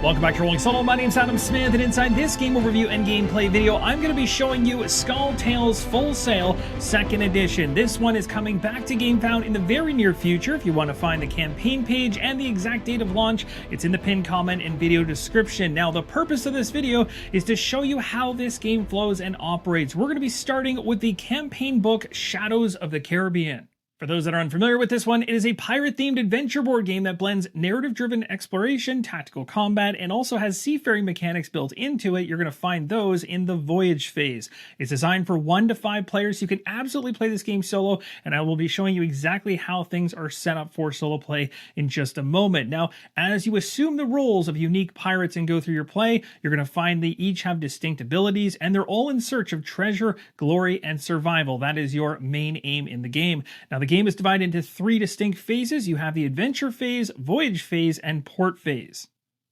Welcome back to Rolling Solo. My name's Adam Smith, and inside this game overview and gameplay video, I'm going to be showing you Skull Tales Full Sail 2nd Edition. This one is coming back to GameFound in the very near future. If you want to find the campaign page and the exact date of launch, it's in the pinned comment and video description. Now, the purpose of this video is to show you how this game flows and operates. We're going to be starting with the campaign book Shadows of the Caribbean. For those that are unfamiliar with this one, it is a pirate-themed adventure board game that blends narrative-driven exploration, tactical combat, and also has seafaring mechanics built into it. You're going to find those in the voyage phase. It's designed for 1 to 5 players. You can absolutely play this game solo, and I will be showing you exactly how things are set up for solo play in just a moment. Now, as you assume the roles of unique pirates and go through your play, you're going to find they each have distinct abilities, and they're all in search of treasure, glory, and survival. That is your main aim in the game. Now, the game is divided into 3 distinct phases. You have the adventure phase, voyage phase, and port phase.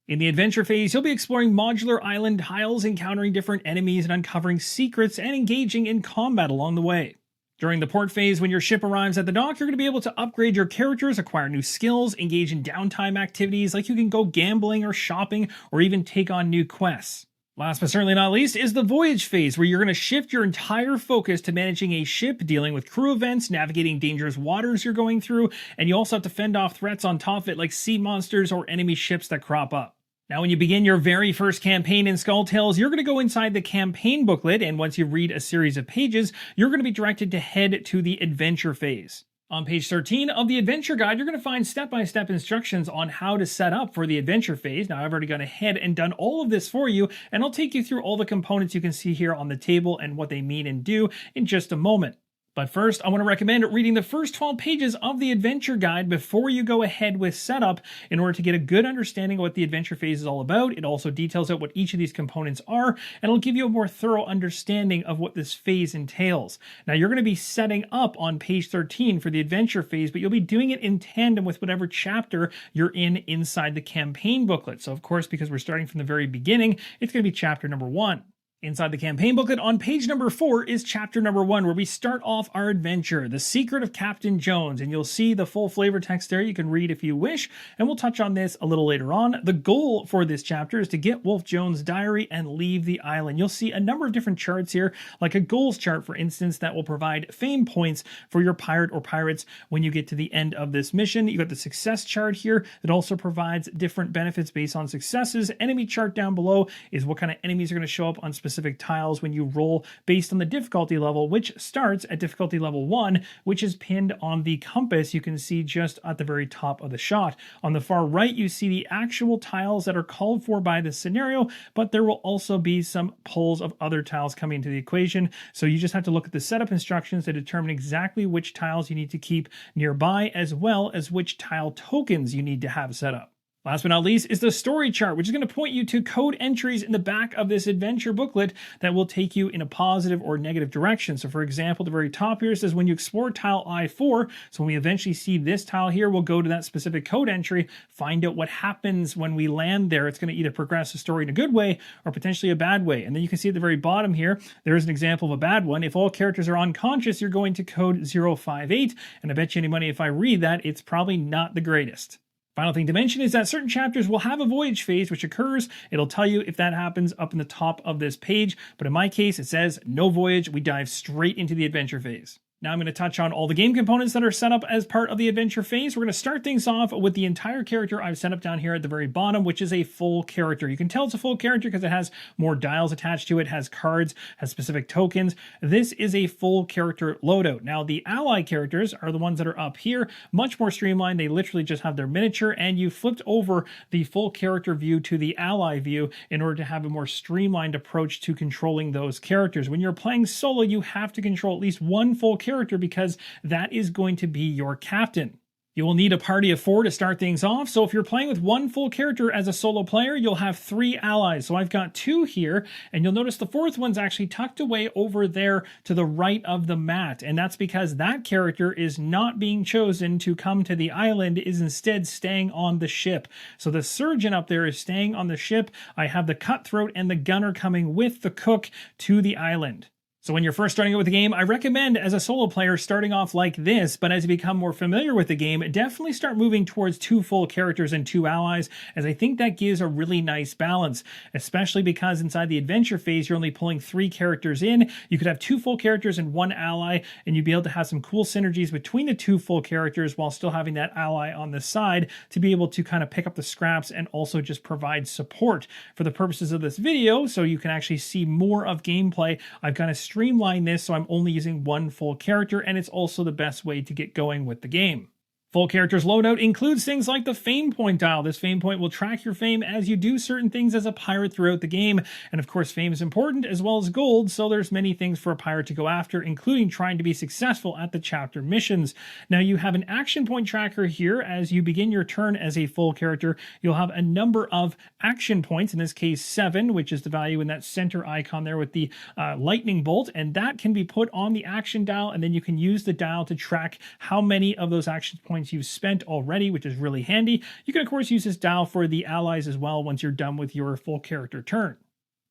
In the adventure phase, you'll be exploring modular island tiles, encountering different enemies and uncovering secrets and engaging in combat along the way. During the port phase, when your ship arrives at the dock, you're going to be able to upgrade your characters, acquire new skills, engage in downtime activities like you can go gambling or shopping or even take on new quests. Last but certainly not least is the voyage phase, where you're going to shift your entire focus to managing a ship, dealing with crew events, navigating dangerous waters you're going through, and you also have to fend off threats on top of it like sea monsters or enemy ships that crop up. Now, when you begin your very first campaign in Skull Tales, you're going to go inside the campaign booklet, and once you read a series of pages, you're going to be directed to head to the adventure phase. On page 13 of the adventure guide, you're going to find step-by-step instructions on how to set up for the adventure phase. Now, I've already gone ahead and done all of this for you, and I'll take you through all the components you can see here on the table and what they mean and do in just a moment. But first, I want to recommend reading the first 12 pages of the adventure guide before you go ahead with setup in order to get a good understanding of what the adventure phase is all about. It also details out what each of these components are, and it'll give you a more thorough understanding of what this phase entails. Now, you're going to be setting up on page 13 for the adventure phase, but you'll be doing it in tandem with whatever chapter you're in inside the campaign booklet. So, of course, because we're starting from the very beginning, it's going to be chapter number 1. Inside the campaign booklet on page number 4 is chapter number 1, where we start off our adventure, The Secret of Captain Jones, and you'll see the full flavor text there. You can read if you wish, and we'll touch on this a little later on. The goal for this chapter is to get Wolf Jones' diary and leave the island. You'll see a number of different charts here, like a goals chart, for instance, that will provide fame points for your pirate or pirates when you get to the end of this mission. You got the success chart here that also provides different benefits based on successes. Enemy chart down below is what kind of enemies are going to show up on specific tiles when you roll based on the difficulty level, which starts at difficulty level 1, which is pinned on the compass you can see just at the very top of the shot. On the far right, you see the actual tiles that are called for by the scenario, but there will also be some pulls of other tiles coming into the equation. So you just have to look at the setup instructions to determine exactly which tiles you need to keep nearby, as well as which tile tokens you need to have set up. Last but not least is the story chart, which is going to point you to code entries in the back of this adventure booklet that will take you in a positive or negative direction. So for example, the very top here says when you explore tile I4, so when we eventually see this tile here, we'll go to that specific code entry, find out what happens when we land there. It's going to either progress the story in a good way or potentially a bad way. And then you can see at the very bottom here, there's an example of a bad one. If all characters are unconscious, you're going to code 058. And I bet you any money if I read that, it's probably not the greatest. Final thing to mention is that certain chapters will have a voyage phase which occurs. It'll tell you if that happens up in the top of this page, but in my case it says no voyage. We dive straight into the adventure phase. Now I'm going to touch on all the game components that are set up as part of the adventure phase. We're going to start things off with the entire character I've set up down here at the very bottom, which is a full character. You can tell it's a full character because it has more dials attached to it, has cards, has specific tokens. This is a full character loadout. Now the ally characters are the ones that are up here, much more streamlined. They literally just have their miniature, and you flipped over the full character view to the ally view in order to have a more streamlined approach to controlling those characters. When you're playing solo, you have to control at least one full character because that is going to be your captain. You will need a party of 4 to start things off, so if you're playing with one full character as a solo player, you'll have 3 allies. So I've got 2 here, and you'll notice the 4th one's actually tucked away over there to the right of the mat, and that's because that character is not being chosen to come to the island, is instead staying on the ship. So the surgeon up there is staying on the ship. I have the cutthroat and the gunner coming with the cook to the island. So when you're first starting out with the game, I recommend as a solo player starting off like this, but as you become more familiar with the game, definitely start moving towards 2 full characters and 2 allies, as I think that gives a really nice balance, especially because inside the adventure phase, you're only pulling 3 characters in. You could have 2 full characters and 1 ally, and you'd be able to have some cool synergies between the 2 full characters while still having that ally on the side to be able to kind of pick up the scraps and also just provide support. For the purposes of this video, so you can actually see more of gameplay, I've kind of streamline this so I'm only using 1 full character, and it's also the best way to get going with the game. Full characters loadout includes things like the fame point dial. This fame point will track your fame as you do certain things as a pirate throughout the game. And of course, fame is important as well as gold, so there's many things for a pirate to go after, including trying to be successful at the chapter missions. Now you have an action point tracker here. As you begin your turn as a full character, you'll have a number of action points, in this case 7, which is the value in that center icon there with the lightning bolt, and that can be put on the action dial, and then you can use the dial to track how many of those action points you've spent already, which is really handy. You can of course use this dial for the allies as well once you're done with your full character turn.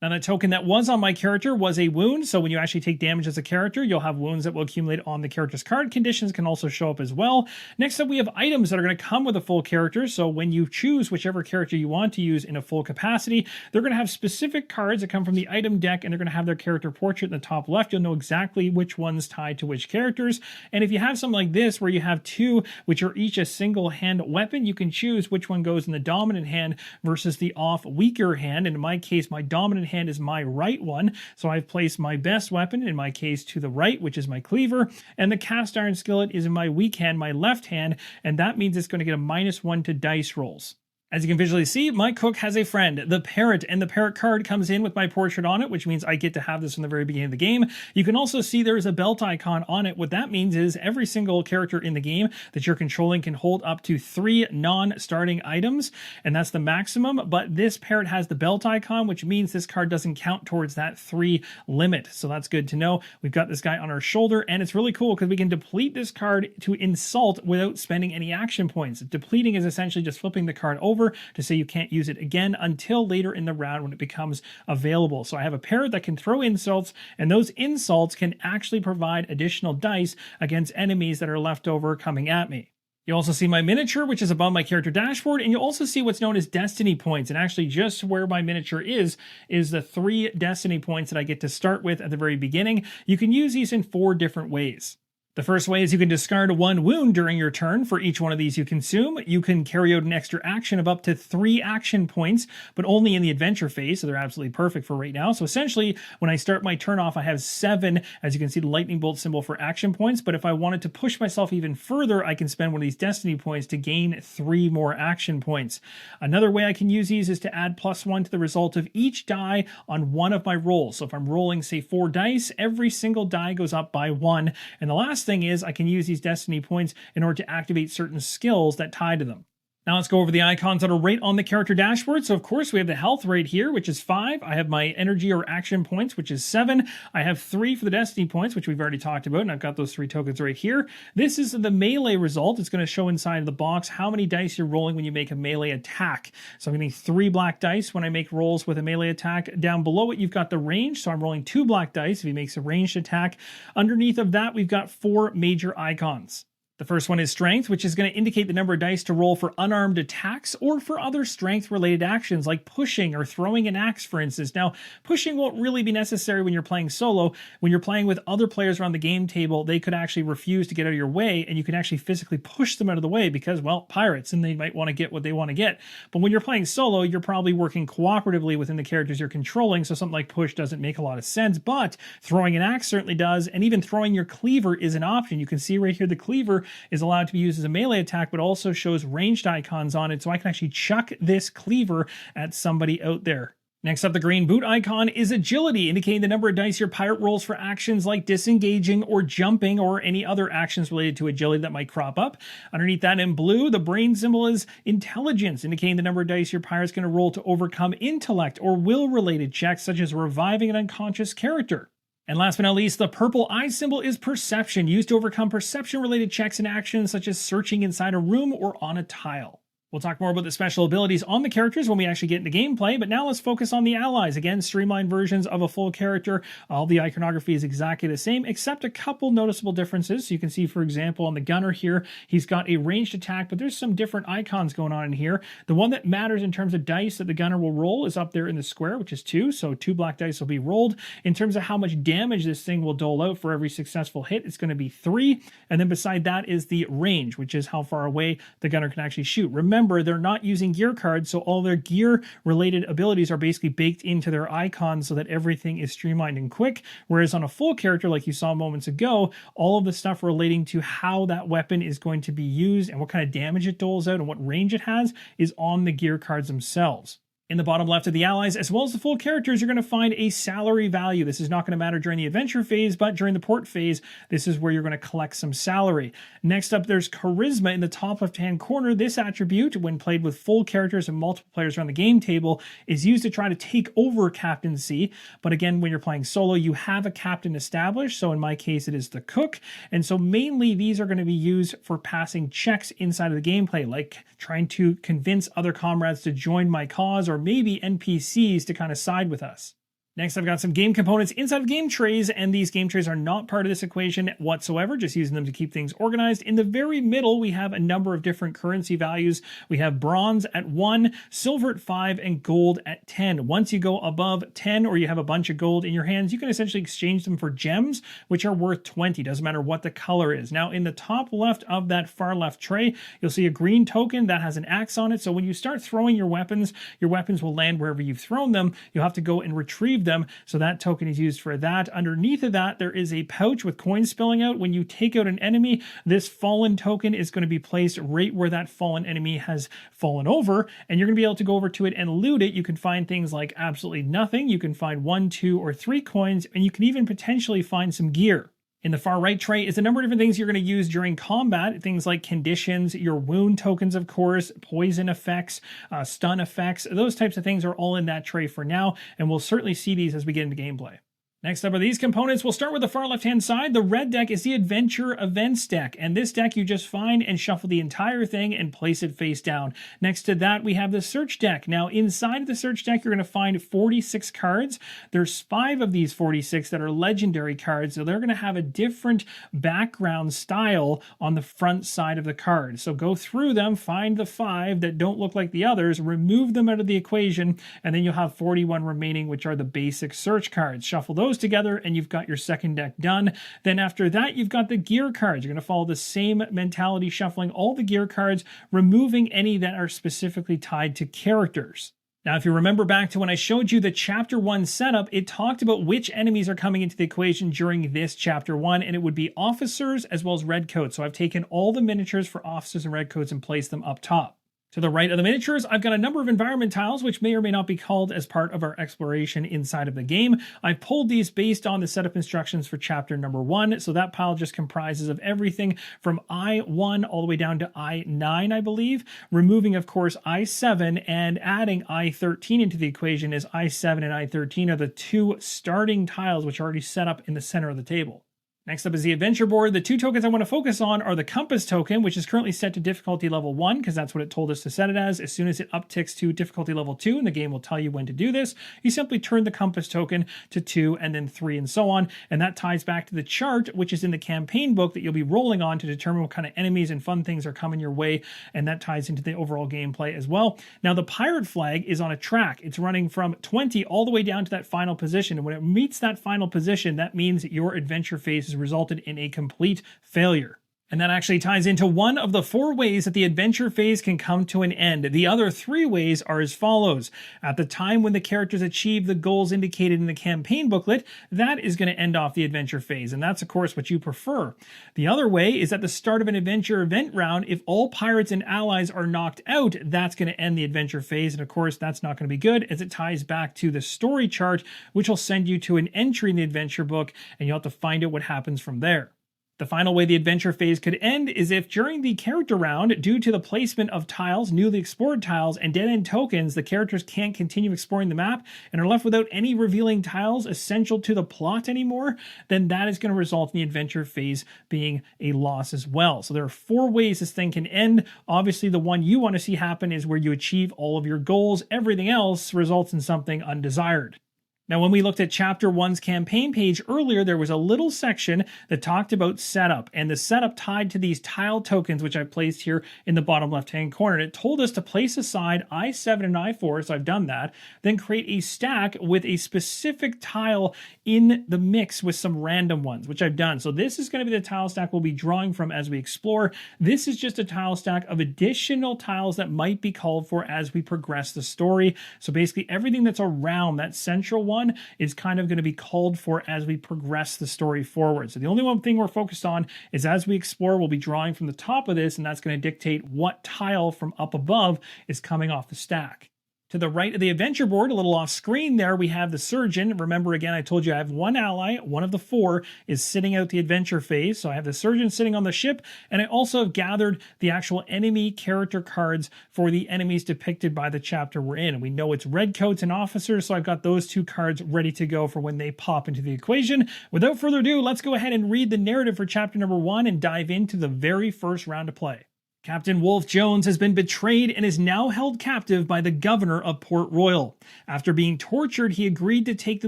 Now that token that was on my character was a wound, so when you actually take damage as a character, you'll have wounds that will accumulate on the character's card. Conditions can also show up as well. Next up, we have items that are going to come with a full character, so when you choose whichever character you want to use in a full capacity, they're going to have specific cards that come from the item deck, and they're going to have their character portrait in the top left. You'll know exactly which one's tied to which characters, and if you have something like this where you have 2 which are each a single hand weapon, you can choose which one goes in the dominant hand versus the off weaker hand, and in my case, my dominant hand is my right one, so I've placed my best weapon, in my case, to the right, which is my cleaver, and the cast iron skillet is in my weak hand, my left hand, and that means it's going to get a -1 to dice rolls. As you can visually see, my cook has a friend, the parrot, and the parrot card comes in with my portrait on it, which means I get to have this from the very beginning of the game. You can also see there's a belt icon on it. What that means is every single character in the game that you're controlling can hold up to 3 non-starting items, and that's the maximum, but this parrot has the belt icon, which means this card doesn't count towards that 3 limit, so that's good to know. We've got this guy on our shoulder, and it's really cool because we can deplete this card to insult without spending any action points. Depleting is essentially just flipping the card over to say you can't use it again until later in the round when it becomes available. So I have a parrot that can throw insults, and those insults can actually provide additional dice against enemies that are left over coming at me. You also see my miniature, which is above my character dashboard, and you'll also see what's known as destiny points. And actually just where my miniature is the 3 destiny points that I get to start with at the very beginning. You can use these in 4 different ways. The first way is you can discard 1 wound during your turn for each one of these you consume. You can carry out an extra action of up to 3 action points, but only in the adventure phase, so they're absolutely perfect for right now. So essentially, when I start my turn off, I have 7, as you can see, the lightning bolt symbol for action points, but if I wanted to push myself even further, I can spend one of these destiny points to gain 3 more action points. Another way I can use these is to add +1 to the result of each die on one of my rolls. So if I'm rolling, say, 4 dice, every single die goes up by 1, and the last thing is I can use these destiny points in order to activate certain skills that tie to them. Now let's go over the icons that are right on the character dashboard. So of course we have the health right here, which is 5. I have my energy or action points, which is 7. I have 3 for the destiny points, which we've already talked about, and I've got those 3 tokens right here. This is the melee result. It's going to show inside of the box how many dice you're rolling when you make a melee attack. So I'm getting 3 black dice when I make rolls with a melee attack. Down below it, you've got the range. So I'm rolling 2 black dice if he makes a ranged attack. Underneath of that, we've got 4 major icons. The first one is strength, which is going to indicate the number of dice to roll for unarmed attacks or for other strength-related actions like pushing or throwing an axe, for instance. Now, pushing won't really be necessary when you're playing solo. When you're playing with other players around the game table, they could actually refuse to get out of your way, and you can actually physically push them out of the way because, well, pirates, and they might want to get what they want to get. But when you're playing solo, you're probably working cooperatively within the characters you're controlling, so something like push doesn't make a lot of sense, but throwing an axe certainly does, and even throwing your cleaver is an option. You can see right here the cleaver is allowed to be used as a melee attack, but also shows ranged icons on it, so I can actually chuck this cleaver at somebody out there. Next up, the green boot icon is agility, indicating the number of dice your pirate rolls for actions like disengaging or jumping or any other actions related to agility that might crop up. Underneath that in blue, the brain symbol is intelligence, indicating the number of dice your pirate's going to roll to overcome intellect or will-related checks, such as reviving an unconscious character. And last but not least, the purple eye symbol is perception, used to overcome perception-related checks and actions such as searching inside a room or on a tile. We'll talk more about the special abilities on the characters when we actually get into gameplay, but now let's focus on the allies. Again, streamlined versions of a full character. All the iconography is exactly the same, except a couple noticeable differences. So you can see, for example, on the gunner here, he's got a ranged attack, but there's some different icons going on in here. The one that matters in terms of dice that the gunner will roll is up there in the square, which is 2. So 2 black dice will be rolled. In terms of how much damage this thing will dole out for every successful hit, it's going to be 3. And then beside that is the range, which is how far away the gunner can actually shoot. Remember, they're not using gear cards, so all their gear-related abilities are basically baked into their icons so that everything is streamlined and quick, whereas on a full character, like you saw moments ago, all of the stuff relating to how that weapon is going to be used and what kind of damage it doles out and what range it has is on the gear cards themselves. In the bottom left of the allies, as well as the full characters, you're going to find a salary value. This is not going to matter during the adventure phase, but during the port phase, this is where you're going to collect some salary. Next up, there's charisma in the top left-hand corner. This attribute, when played with full characters and multiple players around the game table, is used to try to take over captaincy. But again, when you're playing solo, you have a captain established. So in my case, it is the cook. And so mainly these are going to be used for passing checks inside of the gameplay, like trying to convince other comrades to join my cause, or maybe NPCs to kind of side with us. Next, I've got some game components inside of game trays, and these game trays are not part of this equation whatsoever, just using them to keep things organized. In the very middle, we have a number of different currency values. We have bronze at 1, silver at 5, and gold at 10. Once you go above 10, or you have a bunch of gold in your hands, you can essentially exchange them for gems, which are worth 20. Doesn't matter what the color is. Now, in the top left of that far left tray, you'll see a green token that has an axe on it. So when you start throwing your weapons will land wherever you've thrown them. You'll have to go and retrieve them, so that token is used for that. Underneath of that, there is a pouch with coins spilling out. When you take out an enemy, this fallen token is going to be placed right where that fallen enemy has fallen over, and you're going to be able to go over to it and loot it. You can find things like absolutely nothing. You can find 1, 2, or 3 coins, and you can even potentially find some gear. In the far right tray is a number of different things you're going to use during combat. Things like conditions, your wound tokens, of course, poison effects, stun effects. Those types of things are all in that tray for now, and we'll certainly see these as we get into gameplay. Next up are these components. We'll start with the far left-hand side. The red deck is the Adventure Events deck, and this deck you just find and shuffle the entire thing and place it face down. Next to that, we have the Search deck. Now, inside of the Search deck, you're going to find 46 cards. There's 5 of these 46 that are legendary cards, so they're going to have a different background style on the front side of the card. So go through them, find the 5 that don't look like the others, remove them out of the equation, and then you'll have 41 remaining, which are the basic Search cards. Shuffle those together and you've got your second deck done. Then after that, you've got the gear cards. You're going to follow the same mentality, shuffling all the gear cards, removing any that are specifically tied to characters. Now, if you remember back to when I showed you the Chapter 1 setup, it talked about which enemies are coming into the equation during this Chapter 1, and it would be officers as well as redcoats. So I've taken all the miniatures for officers and redcoats and placed them up top. To the right of the miniatures, I've got a number of environment tiles, which may or may not be called as part of our exploration inside of the game. I've pulled these based on the setup instructions for chapter number 1, so that pile just comprises of everything from I-1 all the way down to I-9, I believe, removing, of course, I-7 and adding I-13 into the equation, as I-7 and I-13 are the 2 starting tiles which are already set up in the center of the table. Next up is the adventure board. The 2 tokens I want to focus on are the compass token, which is currently set to difficulty level 1, because that's what it told us to set it as. As soon as it upticks to difficulty level 2, and the game will tell you when to do this, you simply turn the compass token to 2 and then 3 and so on. And that ties back to the chart, which is in the campaign book that you'll be rolling on to determine what kind of enemies and fun things are coming your way. And that ties into the overall gameplay as well. Now, the pirate flag is on a track. It's running from 20 all the way down to that final position. And when it meets that final position, that means that your adventure phase is resulted in a complete failure. And that actually ties into one of the 4 ways that the adventure phase can come to an end. The other 3 ways are as follows. At the time when the characters achieve the goals indicated in the campaign booklet, that is going to end off the adventure phase, and that's of course what you prefer. The other way is at the start of an adventure event round, if all pirates and allies are knocked out, that's going to end the adventure phase, and of course that's not going to be good, as it ties back to the story chart, which will send you to an entry in the adventure book, and you'll have to find out what happens from there. The final way the adventure phase could end is if during the character round, due to the placement of tiles, newly explored tiles, and dead-end tokens, the characters can't continue exploring the map and are left without any revealing tiles essential to the plot anymore, then that is going to result in the adventure phase being a loss as well. So there are 4 ways this thing can end. Obviously, the one you want to see happen is where you achieve all of your goals. Everything else results in something undesired. Now, when we looked at Chapter 1's campaign page earlier, there was a little section that talked about setup, and the setup tied to these tile tokens, which I placed here in the bottom left-hand corner. And it told us to place aside I7 and I4, so I've done that, then create a stack with a specific tile in the mix with some random ones, which I've done. So this is going to be the tile stack we'll be drawing from as we explore. This is just a tile stack of additional tiles that might be called for as we progress the story. So basically everything that's around that central one is kind of going to be called for as we progress the story forward. So the only one thing we're focused on is as we explore, we'll be drawing from the top of this, and that's going to dictate what tile from up above is coming off the stack. To the right of the adventure board, a little off screen there, we have the surgeon. Remember, again, I told you I have 1 ally. One of the 4 is sitting out the adventure phase. So I have the surgeon sitting on the ship, and I also have gathered the actual enemy character cards for the enemies depicted by the chapter we're in. We know it's redcoats and officers, so I've got those 2 cards ready to go for when they pop into the equation. Without further ado, let's go ahead and read the narrative for chapter number 1 and dive into the very first round of play. Captain Wolfe Jones has been betrayed and is now held captive by the governor of Port Royal. After being tortured, he agreed to take the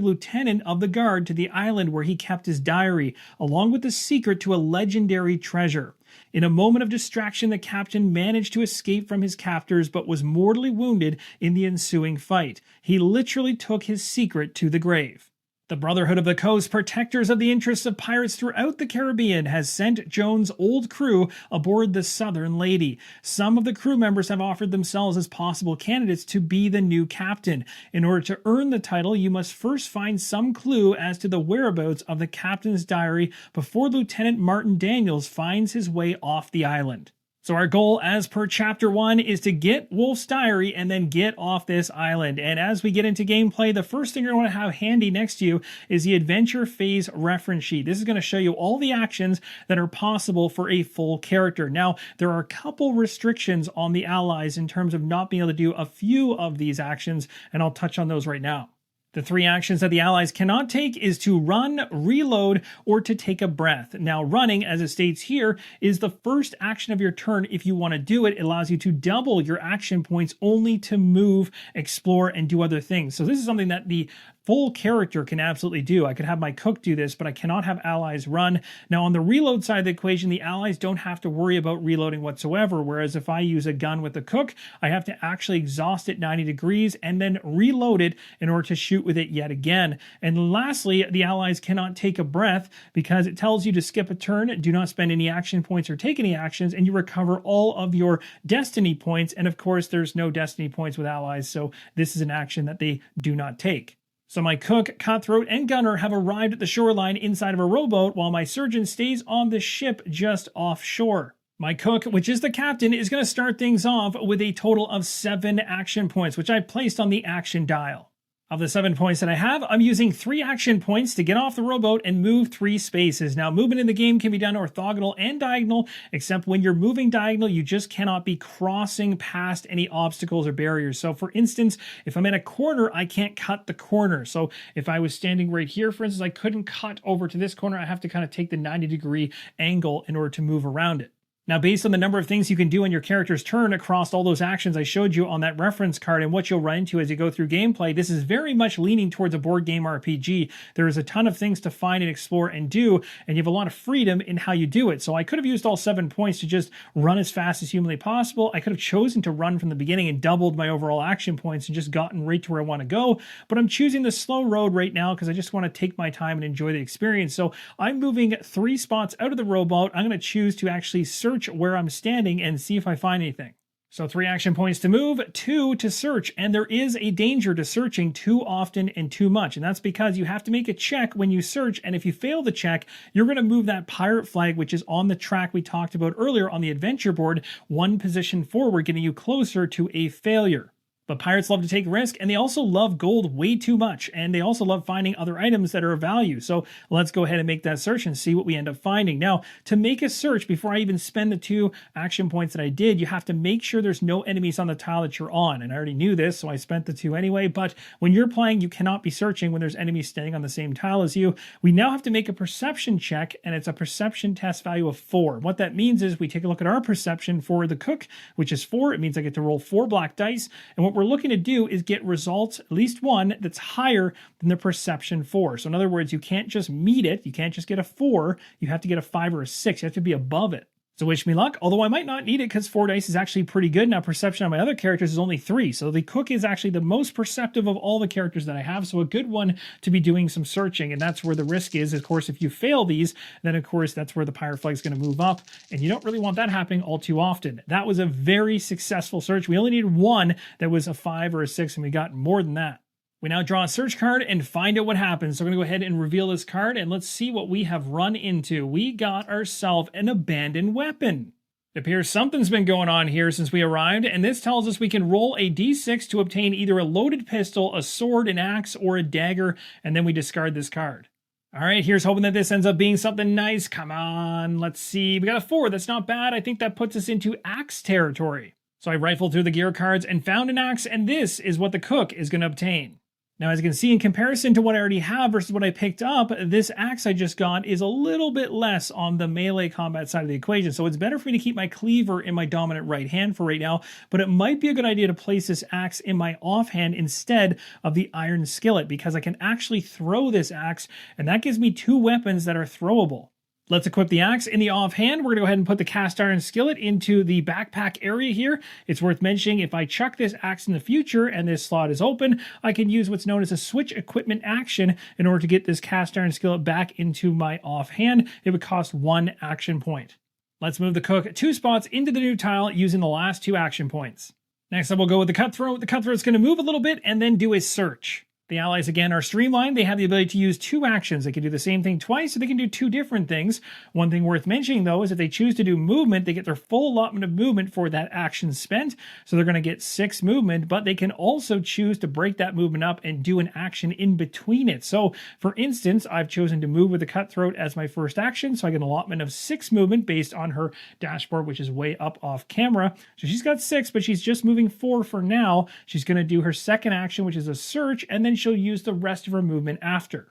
lieutenant of the guard to the island where he kept his diary, along with the secret to a legendary treasure. In a moment of distraction, the captain managed to escape from his captors but was mortally wounded in the ensuing fight. He literally took his secret to the grave. The Brotherhood of the Coast, protectors of the interests of pirates throughout the Caribbean, has sent Jones' old crew aboard the Southern Lady. Some of the crew members have offered themselves as possible candidates to be the new captain. In order to earn the title, you must first find some clue as to the whereabouts of the captain's diary before Lieutenant Martin Daniels finds his way off the island. So our goal, as per Chapter 1, is to get Wolfe's diary and then get off this island. And as we get into gameplay, the first thing you're going to have handy next to you is the Adventure Phase reference sheet. This is going to show you all the actions that are possible for a full character. Now, there are a couple restrictions on the allies in terms of not being able to do a few of these actions, and I'll touch on those right now. The 3 actions that the allies cannot take is to run, reload, or to take a breath. Now, running, as it states here, is the first action of your turn. If you want to do it, it allows you to double your action points only to move, explore, and do other things. So this is something that the full character can absolutely do. I could have my cook do this, but I cannot have allies run. Now, on the reload side of the equation, the allies don't have to worry about reloading whatsoever, whereas if I use a gun with the cook, I have to actually exhaust it 90 degrees and then reload it in order to shoot with it yet again. And lastly, the allies cannot take a breath because it tells you to skip a turn, do not spend any action points or take any actions, and you recover all of your destiny points. And of course, there's no destiny points with allies, so this is an action that they do not take. So my cook, cutthroat, and gunner have arrived at the shoreline inside of a rowboat while my surgeon stays on the ship just offshore. My cook, which is the captain, is going to start things off with a total of 7 action points, which I placed on the action dial. Of the 7 points that I have, I'm using 3 action points to get off the rowboat and move 3 spaces. Now, movement in the game can be done orthogonal and diagonal, except when you're moving diagonal, you just cannot be crossing past any obstacles or barriers. So, for instance, if I'm in a corner, I can't cut the corner. So, if I was standing right here, for instance, I couldn't cut over to this corner. I have to kind of take the 90-degree angle in order to move around it. Now, based on the number of things you can do on your character's turn across all those actions I showed you on that reference card and what you'll run into as you go through gameplay, this is very much leaning towards a board game RPG. There is a ton of things to find and explore and do, and you have a lot of freedom in how you do it. So I could have used all 7 points to just run as fast as humanly possible. I could have chosen to run from the beginning and doubled my overall action points and just gotten right to where I want to go. But I'm choosing the slow road right now because I just want to take my time and enjoy the experience. So I'm moving 3 spots out of the rowboat. I'm going to choose to actually search where I'm standing and see if I find anything. So 3 action points to move, 2 to search, and there is a danger to searching too often and too much, and that's because you have to make a check when you search, and if you fail the check, you're going to move that pirate flag, which is on the track we talked about earlier on the adventure board, 1 position forward, getting you closer to a failure. But pirates love to take risk, and they also love gold way too much, and they also love finding other items that are of value. So let's go ahead and make that search and see what we end up finding. Now, to make a search, before I even spend the 2 action points that I did, you have to make sure there's no enemies on the tile that you're on. And I already knew this, so I spent the 2 anyway. But when you're playing, you cannot be searching when there's enemies staying on the same tile as you. We now have to make a perception check, and it's a perception test value of 4. What that means is we take a look at our perception for the cook, which is 4. It means I get to roll 4 black dice, and what we're looking to do is get results, at least one, that's higher than the perception 4. So in other words, you can't just meet it. You can't just get a 4. You have to get a 5 or a 6. You have to be above it. So wish me luck, although I might not need it because 4 dice is actually pretty good. Now perception on my other characters is only 3. So the cook is actually the most perceptive of all the characters that I have. So a good one to be doing some searching. And that's where the risk is. Of course, if you fail these, then of course that's where the pirate flag is going to move up. And you don't really want that happening all too often. That was a very successful search. We only needed one that was a 5 or a 6, and we got more than that. We now draw a search card and find out what happens. So we're going to go ahead and reveal this card, and let's see what we have run into. We got ourselves an abandoned weapon. It appears something's been going on here since we arrived, and this tells us we can roll a d6 to obtain either a loaded pistol, a sword, an axe, or a dagger, and then we discard this card. All right, here's hoping that this ends up being something nice. Come on, let's see. We got a 4. That's not bad. I think that puts us into axe territory. So I rifled through the gear cards and found an axe, and this is what the cook is going to obtain. Now, as you can see, in comparison to what I already have versus what I picked up, this axe I just got is a little bit less on the melee combat side of the equation. So it's better for me to keep my cleaver in my dominant right hand for right now, but it might be a good idea to place this axe in my offhand instead of the iron skillet, because I can actually throw this axe, and that gives me 2 weapons that are throwable. Let's equip the axe in the offhand. We're going to go ahead and put the cast iron skillet into the backpack area here. It's worth mentioning if I chuck this axe in the future and this slot is open, I can use what's known as a switch equipment action in order to get this cast iron skillet back into my offhand. It would cost 1 action point. Let's move the cook 2 spots into the new tile using the last 2 action points. Next up, we'll go with the cutthroat. The cutthroat's going to move a little bit and then do a search. The allies, again, are streamlined. They have the ability to use 2 actions. They can do the same thing twice, so they can do 2 different things. One thing worth mentioning, though, is if they choose to do movement, they get their full allotment of movement for that action spent. So they're going to get 6 movement, but they can also choose to break that movement up and do an action in between it. So, for instance, I've chosen to move with the cutthroat as my first action, so I get an allotment of 6 movement based on her dashboard, which is way up off camera. So she's got 6, but she's just moving 4 for now. She's going to do her second action, which is a search, and then she'll use the rest of her movement after.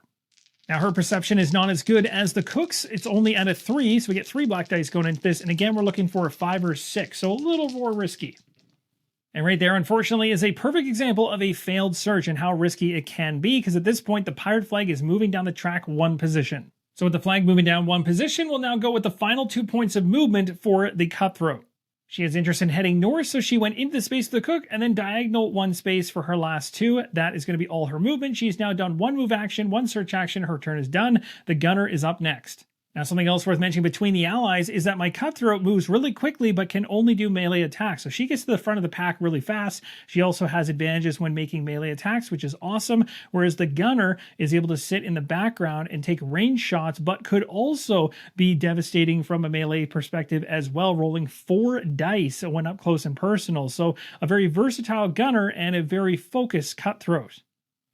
Now her perception is not as good as the cook's. It's only at a 3, so we get 3 black dice going into this. And again, we're looking for a 5 or 6, so a little more risky. And right there, unfortunately, is a perfect example of a failed search and how risky it can be, because at this point, the pirate flag is moving down the track 1 position. So with the flag moving down 1 position, we'll now go with the final 2 points of movement for the cutthroat. She has interest in heading north, so she went into the space of the cook and then diagonal 1 space for her last 2. That is going to be all her movement. She's now done 1 move action, 1 search action. Her turn is done. The gunner is up next. Now, something else worth mentioning between the allies is that my cutthroat moves really quickly but can only do melee attacks. So she gets to the front of the pack really fast. She also has advantages when making melee attacks, which is awesome, whereas the gunner is able to sit in the background and take range shots, but could also be devastating from a melee perspective as well, rolling 4 dice when up close and personal. So a very versatile gunner and a very focused cutthroat.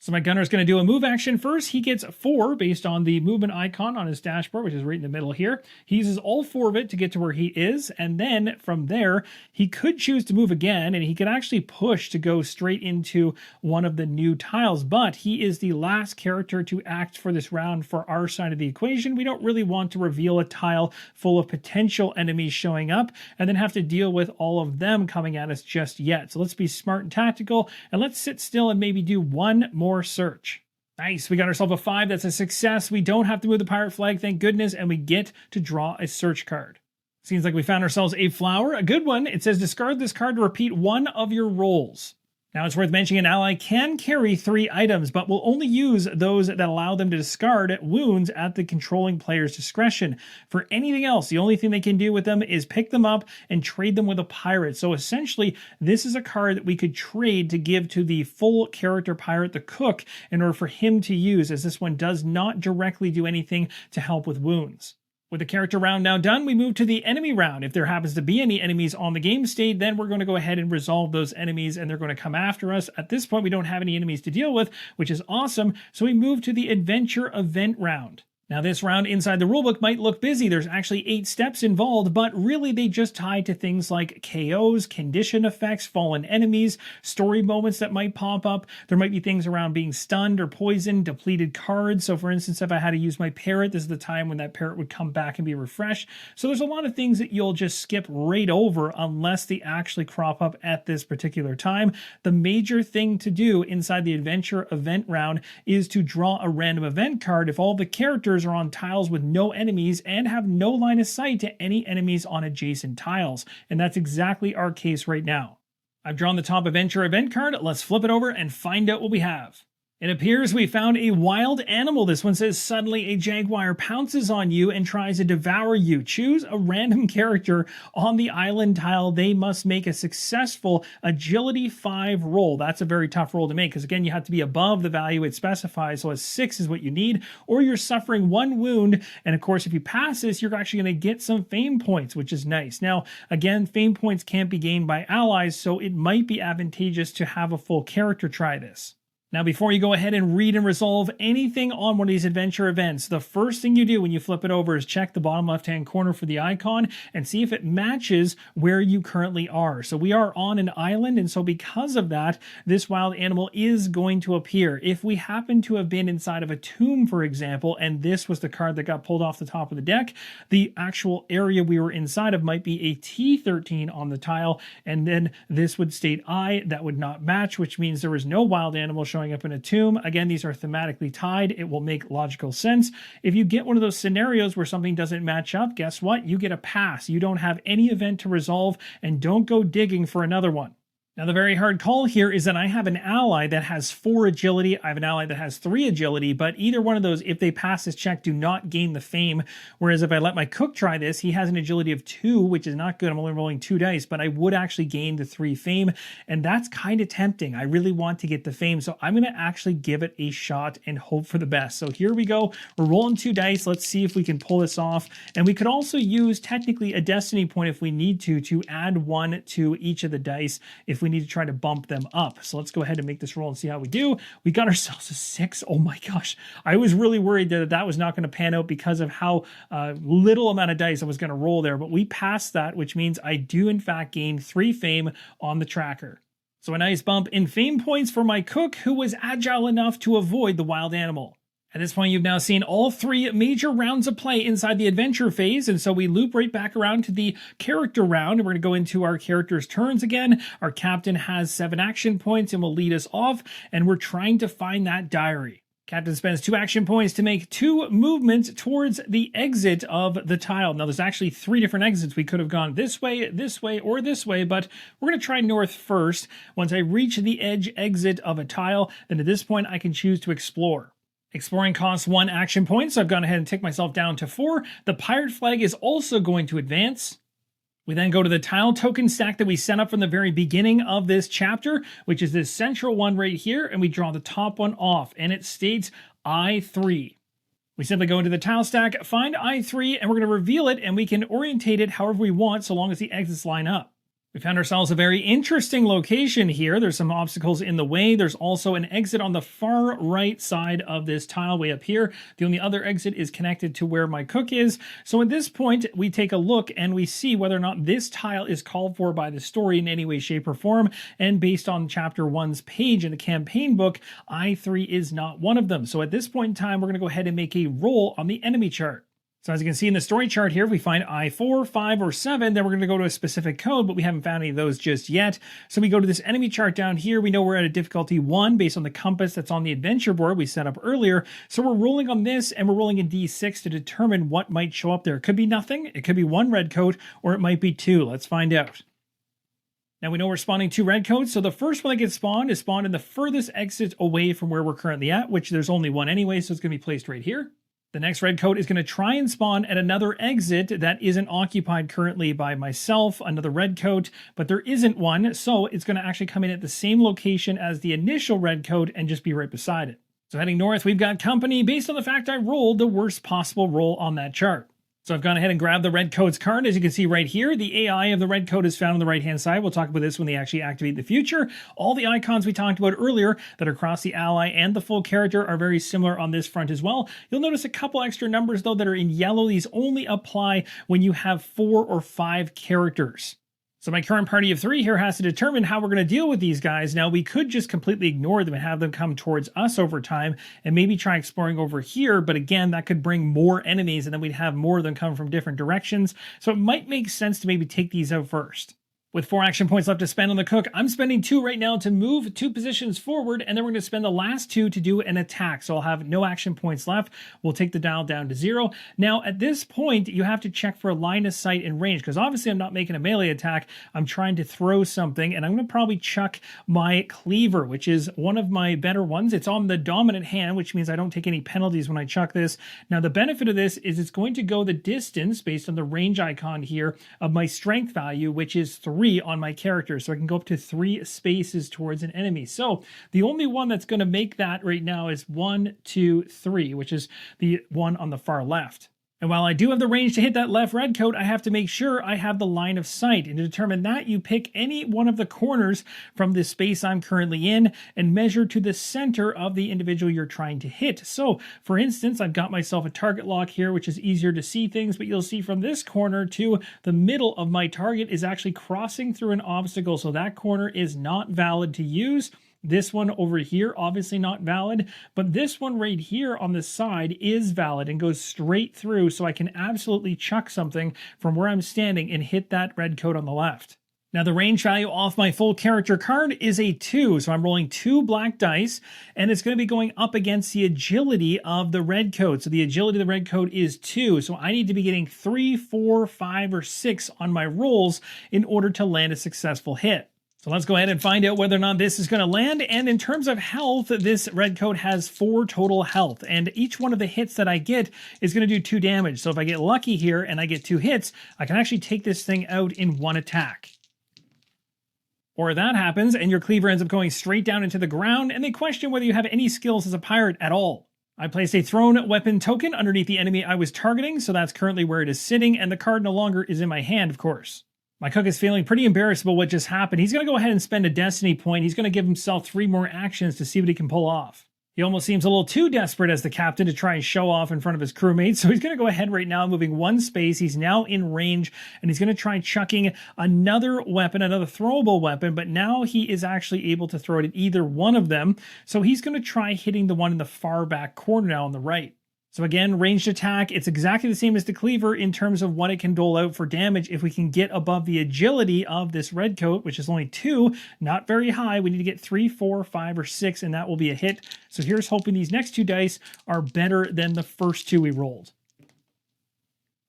So my gunner is going to do a move action first. He gets 4 based on the movement icon on his dashboard, which is right in the middle here. He uses all 4 of it to get to where he is, and then from there, he could choose to move again, and he could actually push to go straight into one of the new tiles, but he is the last character to act for this round for our side of the equation. We don't really want to reveal a tile full of potential enemies showing up and then have to deal with all of them coming at us just yet. So let's be smart and tactical, and let's sit still and maybe do 1 more search. Nice, we got ourselves a 5. That's a success. We don't have to move the pirate flag, thank goodness, and we get to draw a search card. Seems like we found ourselves a flower, a good one. It says discard this card to repeat 1 of your rolls. Now, it's worth mentioning an ally can carry 3 items, but will only use those that allow them to discard wounds at the controlling player's discretion. For anything else, the only thing they can do with them is pick them up and trade them with a pirate. So essentially, this is a card that we could trade to give to the full character pirate, the cook, in order for him to use, as this one does not directly do anything to help with wounds. With the character round now done, we move to the enemy round. If there happens to be any enemies on the game state, then we're going to go ahead and resolve those enemies and they're going to come after us. At this point, we don't have any enemies to deal with, which is awesome. So we move to the adventure event round. Now this round inside the rulebook might look busy. There's actually 8 steps involved, but really they just tie to things like KOs, condition effects, fallen enemies, story moments that might pop up. There might be things around being stunned or poisoned, depleted cards. So for instance, if I had to use my parrot, this is the time when that parrot would come back and be refreshed. So there's a lot of things that you'll just skip right over unless they actually crop up at this particular time. The major thing to do inside the adventure event round is to draw a random event card if all the characters are on tiles with no enemies and have no line of sight to any enemies on adjacent tiles. And that's exactly our case right now. I've drawn the top adventure event card. Let's flip it over and find out what we have. It appears we found a wild animal. This one says, suddenly a jaguar pounces on you and tries to devour you. Choose a random character on the island tile. They must make a successful agility 5 roll. That's a very tough roll to make because, again, you have to be above the value it specifies. So a 6 is what you need, or you're suffering 1 wound. And of course, if you pass this, you're actually going to get some fame points, which is nice. Now, again, fame points can't be gained by allies, so it might be advantageous to have a full character try this. Now, before you go ahead and read and resolve anything on one of these adventure events, the first thing you do when you flip it over is check the bottom left-hand corner for the icon and see if it matches where you currently are. So we are on an island, and so because of that, this wild animal is going to appear. If we happen to have been inside of a tomb, for example, and this was the card that got pulled off the top of the deck, the actual area we were inside of might be a T13 on the tile, and then this would state I. That would not match, which means there was no wild animal showing up in a tomb. Again, these are thematically tied. It will make logical sense. If you get one of those scenarios where something doesn't match up, guess what? You get a pass. You don't have any event to resolve, and don't go digging for another one. Now, the very hard call here is that I have an ally that has 4 agility. I have an ally that has 3 agility, but either one of those, if they pass this check, do not gain the fame. Whereas if I let my cook try this, he has an agility of 2, which is not good. I'm only rolling 2 dice, but I would actually gain the 3 fame. And that's kind of tempting. I really want to get the fame. So I'm going to actually give it a shot and hope for the best. So here we go. We're rolling 2 dice. Let's see if we can pull this off. And we could also use technically a destiny point if we need to add 1 to each of the dice if we need to try to bump them up. So let's go ahead and make this roll and see how we do. We got ourselves a 6. Oh my gosh. I was really worried that that was not going to pan out because of how little amount of dice I was going to roll there, but we passed that, which means I do in fact gain 3 fame on the tracker. So a nice bump in fame points for my cook, who was agile enough to avoid the wild animal. At this point, you've now seen all 3 major rounds of play inside the adventure phase, and so we loop right back around to the character round, and we're going to go into our character's turns again. Our captain has 7 action points and will lead us off, and we're trying to find that diary. Captain spends 2 action points to make 2 movements towards the exit of the tile. Now, there's actually 3 different exits. We could have gone this way, or this way, but we're going to try north first. Once I reach the edge exit of a tile, then at this point, I can choose to explore. Exploring costs 1 action point, so I've gone ahead and ticked myself down to 4. The pirate flag is also going to advance. We then go to the tile token stack that we set up from the very beginning of this chapter, which is this central one right here, and we draw the top one off, and it states I3. We simply go into the tile stack, find I3, and we're going to reveal it, and we can orientate it however we want so long as the exits line up. We found ourselves a very interesting location here. There's some obstacles in the way. There's also an exit on the far right side of this tile way up here. The only other exit is connected to where my cook is. So at this point, we take a look and we see whether or not this tile is called for by the story in any way, shape, or form. And based on chapter 1's page in the campaign book, I3 is not one of them. So at this point in time, we're going to go ahead and make a roll on the enemy chart. So as you can see in the story chart here, if we find I4, 5, or 7, then we're going to go to a specific code, but we haven't found any of those just yet. So we go to this enemy chart down here. We know we're at a difficulty 1 based on the compass that's on the adventure board we set up earlier. So we're rolling on this, and we're rolling a D6 to determine what might show up there. It could be nothing, it could be 1 red coat, or it might be 2. Let's find out. Now we know we're spawning 2 red coats, so the first one that gets spawned is spawned in the furthest exit away from where we're currently at, which there's only 1 anyway, so it's going to be placed right here. The next red coat is going to try and spawn at another exit that isn't occupied currently by myself, another red coat, but there isn't one, so it's going to actually come in at the same location as the initial red coat and just be right beside it. So heading north, we've got company based on the fact I rolled the worst possible roll on that chart. So I've gone ahead and grabbed the red coat's card. As you can see right here, the AI of the red coat is found on the right-hand side. We'll talk about this when they actually activate in the future. All the icons we talked about earlier that are across the ally and the full character are very similar on this front as well. You'll notice a couple extra numbers, though, that are in yellow. These only apply when you have 4 or 5 characters. So my current party of 3 here has to determine how we're going to deal with these guys. Now, we could just completely ignore them and have them come towards us over time and maybe try exploring over here. But again, that could bring more enemies and then we'd have more of them come from different directions. So it might make sense to maybe take these out first. With 4 action points left to spend on the cook, I'm spending 2 right now to move 2 positions forward, and then we're going to spend the last 2 to do an attack. So I'll have no action points left. We'll take the dial down to 0. Now, at this point, you have to check for a line of sight and range, because obviously I'm not making a melee attack. I'm trying to throw something, and I'm going to probably chuck my cleaver, which is one of my better ones. It's on the dominant hand, which means I don't take any penalties when I chuck this. Now, the benefit of this is it's going to go the distance, based on the range icon here, of my strength value, which is 3 on my character, so I can go up to 3 spaces towards an enemy. So the only one that's going to make that right now is 1, 2, 3, which is the one on the far left. And while I do have the range to hit that left red coat, I have to make sure I have the line of sight. And to determine that, you pick any one of the corners from the space I'm currently in and measure to the center of the individual you're trying to hit. So, for instance, I've got myself a target lock here, which is easier to see things, but you'll see from this corner to the middle of my target is actually crossing through an obstacle. So that corner is not valid to use. This one over here, obviously not valid, but this one right here on the side is valid and goes straight through, so I can absolutely chuck something from where I'm standing and hit that red coat on the left. Now, the range value off my full character card is a 2, so I'm rolling 2 black dice, and it's going to be going up against the agility of the red coat. So the agility of the red coat is 2, so I need to be getting 3, 4, 5, or 6 on my rolls in order to land a successful hit. So let's go ahead and find out whether or not this is going to land. And in terms of health, this red coat has 4 total health. And each one of the hits that I get is going to do 2 damage. So if I get lucky here and I get 2 hits, I can actually take this thing out in 1 attack. Or that happens and your cleaver ends up going straight down into the ground and they question whether you have any skills as a pirate at all. I placed a thrown weapon token underneath the enemy I was targeting, so that's currently where it is sitting, and the card no longer is in my hand, of course. My cook is feeling pretty embarrassed about what just happened. He's going to go ahead and spend a destiny point. He's going to give himself 3 more actions to see what he can pull off. He almost seems a little too desperate as the captain to try and show off in front of his crewmates. So he's going to go ahead right now, moving 1 space. He's now in range, and he's going to try chucking another weapon, another throwable weapon, but now he is actually able to throw it at either one of them. So he's going to try hitting the one in the far back corner now on the right. So again, ranged attack, it's exactly the same as the cleaver in terms of what it can dole out for damage. If we can get above the agility of this red coat, which is only 2, not very high, we need to get 3, 4, 5, or 6, and that will be a hit. So here's hoping these next 2 dice are better than the first 2 we rolled.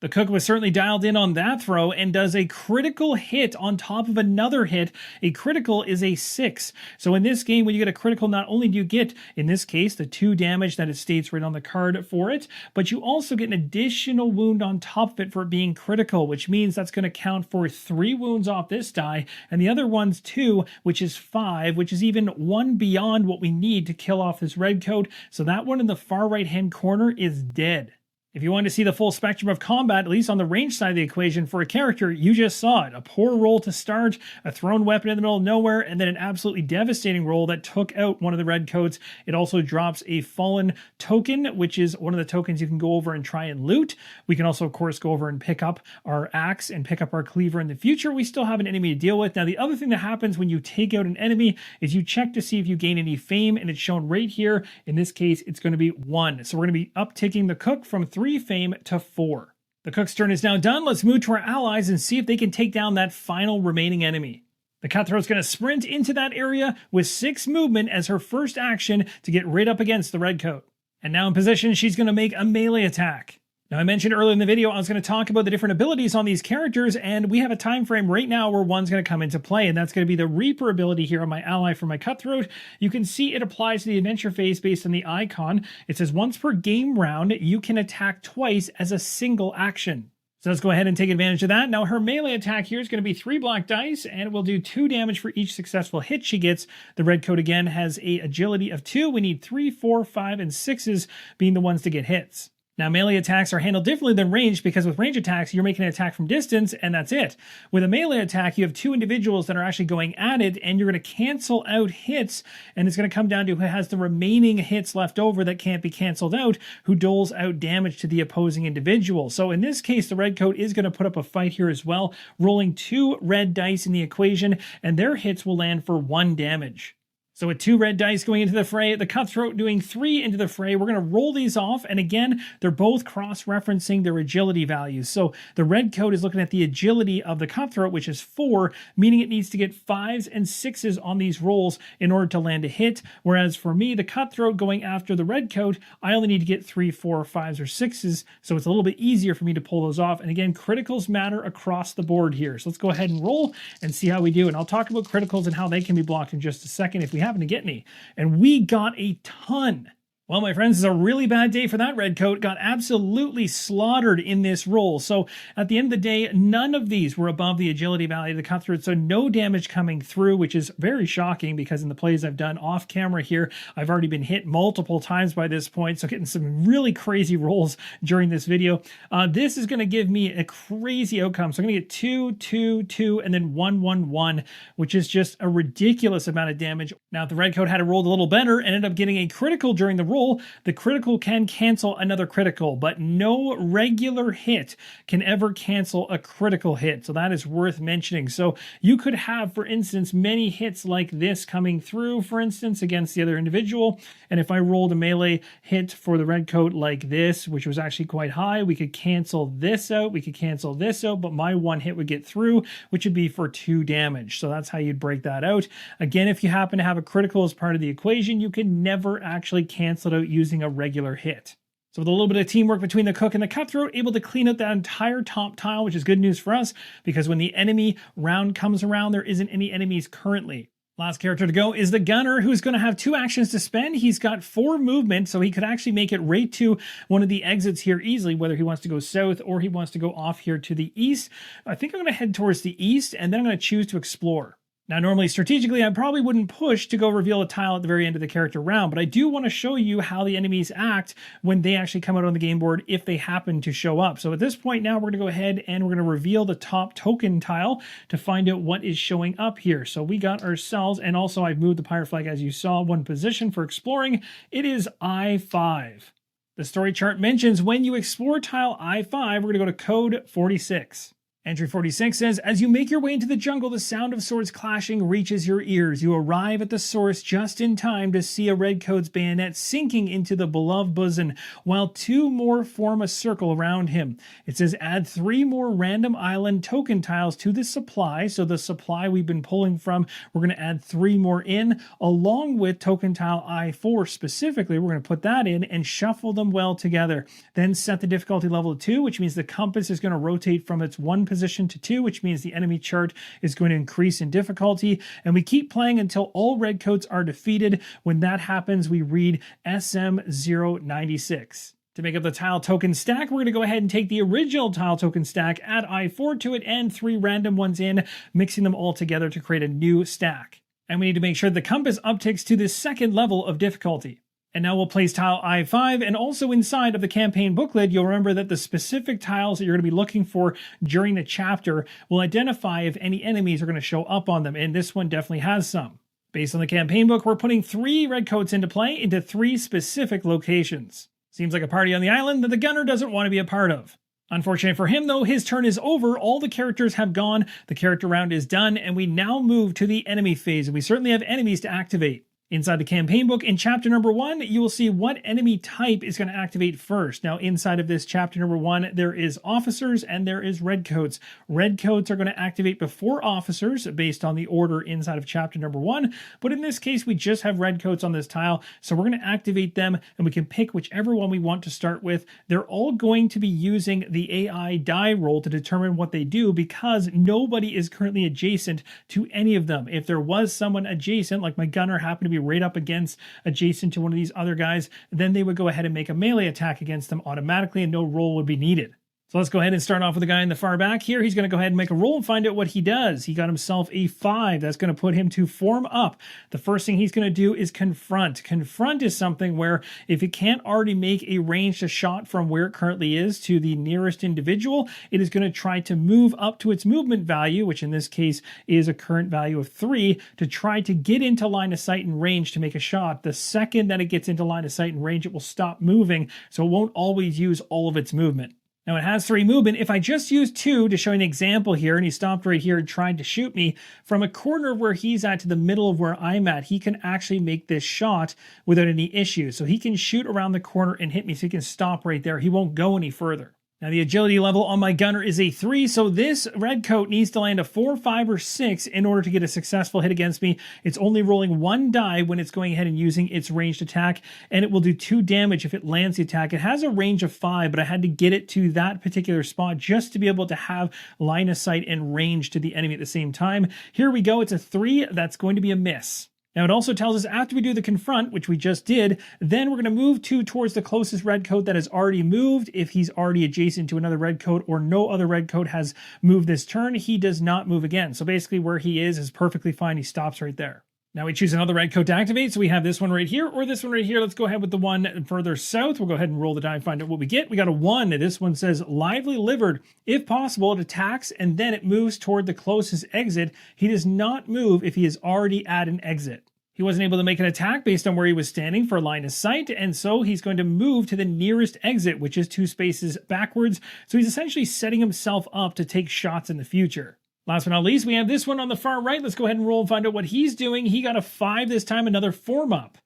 The cook was certainly dialed in on that throw and does a critical hit on top of another hit. A critical is a 6. So in this game, when you get a critical, not only do you get, in this case, the 2 damage that it states right on the card for it, but you also get an additional wound on top of it for it being critical, which means that's going to count for 3 wounds off this die, and the other one's 2, which is 5, which is even 1 beyond what we need to kill off this red coat. So that one in the far right-hand corner is dead. If you want to see the full spectrum of combat, at least on the range side of the equation for a character, you just saw it. A poor roll to start, a thrown weapon in the middle of nowhere, and then an absolutely devastating roll that took out one of the red coats. It also drops a fallen token, which is one of the tokens you can go over and try and loot. We can also, of course, go over and pick up our axe and pick up our cleaver in the future. We still have an enemy to deal with. Now, the other thing that happens when you take out an enemy is you check to see if you gain any fame, and it's shown right here. In this case, it's going to be 1. So we're going to be upticking the cook from 3 fame to 4. The cook's turn is now done. Let's move to our allies and see if they can take down that final remaining enemy. The cutthroat's going to sprint into that area with 6 movement as her first action to get right up against the red coat. And now in position, she's going to make a melee attack. Now, I mentioned earlier in the video, I was going to talk about the different abilities on these characters, and we have a time frame right now where one's going to come into play, and that's going to be the Reaper ability here on my ally for my Cutthroat. You can see it applies to the adventure phase based on the icon. It says once per game round, you can attack twice as a single action. So let's go ahead and take advantage of that. Now, her melee attack here is going to be 3 black dice, and it will do 2 damage for each successful hit she gets. The red coat, again, has a agility of 2. We need 3, 4, 5, and 6s being the ones to get hits. Now, melee attacks are handled differently than ranged because with range attacks, you're making an attack from distance and that's it. With a melee attack, you have two individuals that are actually going at it and you're going to cancel out hits, and it's going to come down to who has the remaining hits left over that can't be canceled out, who doles out damage to the opposing individual. So in this case, the Redcoat is going to put up a fight here as well, rolling 2 red dice in the equation, and their hits will land for 1 damage. So with 2 red dice going into the fray, the Cutthroat doing 3 into the fray, we're going to roll these off. And again, they're both cross-referencing their agility values. So the Redcoat is looking at the agility of the Cutthroat, which is 4, meaning it needs to get 5s and 6s on these rolls in order to land a hit. Whereas for me, the Cutthroat going after the Redcoat, I only need to get 3, 4, 5s, or 6s. So it's a little bit easier for me to pull those off. And again, criticals matter across the board here. So let's go ahead and roll and see how we do. And I'll talk about criticals and how they can be blocked in just a second if we happen to get any. And we got a ton. Well, my friends, this is a really bad day for that Redcoat. Got absolutely slaughtered in this roll. So at the end of the day, none of these were above the agility value of the Cutthroat. So no damage coming through, which is very shocking because in the plays I've done off camera here, I've already been hit multiple times by this point. So getting some really crazy rolls during this video. This is going to give me a crazy outcome. So I'm going to get 2, 2, 2, and then 1, 1, 1, which is just a ridiculous amount of damage. Now, if the Redcoat had rolled a little better and ended up getting a critical during the roll, the critical can cancel another critical, but no regular hit can ever cancel a critical hit. So that is worth mentioning. So you could have, for instance, many hits like this coming through, for instance, against the other individual. And if I rolled a melee hit for the Redcoat like this, which was actually quite high, we could cancel this out, we could cancel this out, but my 1 hit would get through, which would be for 2 damage. So that's how you'd break that out. Again, if you happen to have a critical as part of the equation, you can never actually cancel it out using a regular hit. So with a little bit of teamwork between the Cook and the Cutthroat, able to clean out that entire top tile, which is good news for us, because when the enemy round comes around, there isn't any enemies currently. Last character to go is the Gunner, who's going to have 2 actions to spend. He's got 4 movement, so he could actually make it right to one of the exits here easily, whether he wants to go south or he wants to go off here to the east. I think I'm going to head towards the east, and then I'm going to choose to explore. Now, normally, strategically, I probably wouldn't push to go reveal a tile at the very end of the character round, but I do want to show you how the enemies act when they actually come out on the game board if they happen to show up. So at this point now, we're going to go ahead and we're going to reveal the top token tile to find out what is showing up here. So we got ourselves, and also I've moved the pirate flag, as you saw, 1 position for exploring. It is I-5. The story chart mentions when you explore tile I-5, we're going to go to code 46. Entry 46 says, as you make your way into the jungle, the sound of swords clashing reaches your ears. You arrive at the source just in time to see a Redcoat's bayonet sinking into the beloved bosom, while 2 more form a circle around him. It says, add 3 more random island token tiles to the supply. So the supply we've been pulling from, we're going to add 3 more in, along with token tile I4 specifically. We're going to put that in and shuffle them well together. Then set the difficulty level to 2, which means the compass is going to rotate from its 1 position to 2, which means the enemy chart is going to increase in difficulty. And we keep playing until all Redcoats are defeated. When that happens, we read SM096. To make up the tile token stack, we're going to go ahead and take the original tile token stack, add I4 to it, and 3 random ones in, mixing them all together to create a new stack. And we need to make sure the compass upticks to the 2nd level of difficulty. And now we'll place tile I5, and also inside of the campaign booklet, you'll remember that the specific tiles that you're going to be looking for during the chapter will identify if any enemies are going to show up on them, and this one definitely has some. Based on the campaign book, we're putting 3 Redcoats into play into 3 specific locations. Seems like a party on the island that the Gunner doesn't want to be a part of. Unfortunate for him, though, his turn is over, all the characters have gone, the character round is done, and we now move to the enemy phase, and we certainly have enemies to activate. Inside the campaign book, in chapter number 1, you will see what enemy type is going to activate first. Now, inside of this chapter number 1, there is officers and there is Redcoats. Redcoats are going to activate before officers based on the order inside of chapter number 1. But in this case, we just have Redcoats on this tile. So we're going to activate them and we can pick whichever one we want to start with. They're all going to be using the AI die roll to determine what they do because nobody is currently adjacent to any of them. If there was someone adjacent, like my Gunner happened to be right up against adjacent to one of these other guys, then they would go ahead and make a melee attack against them automatically and no roll would be needed. So So let's go ahead and start off with the guy in the far back here. He's going to go ahead and make a roll and find out what he does. He got himself a 5. That's going to put him to form up. The first thing he's going to do is confront. Confront is something where if it can't already make a ranged shot from where it currently is to the nearest individual, it is going to try to move up to its movement value, which in this case is a current value of 3, to try to get into line of sight and range to make a shot. The second that it gets into line of sight and range, it will stop moving, so it won't always use all of its movement. Now it has 3 movement. If I just use 2 to show an example here, and he stopped right here and tried to shoot me, from a corner where he's at to the middle of where I'm at, he can actually make this shot without any issue. So he can shoot around the corner and hit me, so he can stop right there. He won't go any further. Now the agility level on my gunner is a 3, so this red coat needs to land a 4, 5, or 6 in order to get a successful hit against me. It's only rolling 1 die when it's going ahead and using its ranged attack, and it will do 2 damage if it lands the attack. It has a range of 5, but I had to get it to that particular spot just to be able to have line of sight and range to the enemy at the same time. Here we go, it's a 3, that's going to be a miss. Now it also tells us after we do the confront, which we just did, then we're going to move 2 towards the closest red coat that has already moved. If he's already adjacent to another red coat or no other red coat has moved this turn, he does not move again. So basically where he is perfectly fine. He stops right there. Now we choose another red coat to activate, so we have this one right here or this one right here. Let's go ahead with the one further south. We'll go ahead and roll the die and find out what we get. We got a 1. This one says lively livered. If possible, it attacks and then it moves toward the closest exit. He does not move if he is already at an exit. He wasn't able to make an attack based on where he was standing for line of sight, and so he's going to move to the nearest exit, which is 2 spaces backwards. So he's essentially setting himself up to take shots in the future. Last but not least, we have this one on the far right. Let's go ahead and roll and find out what he's doing. He got a 5 this time, another form up.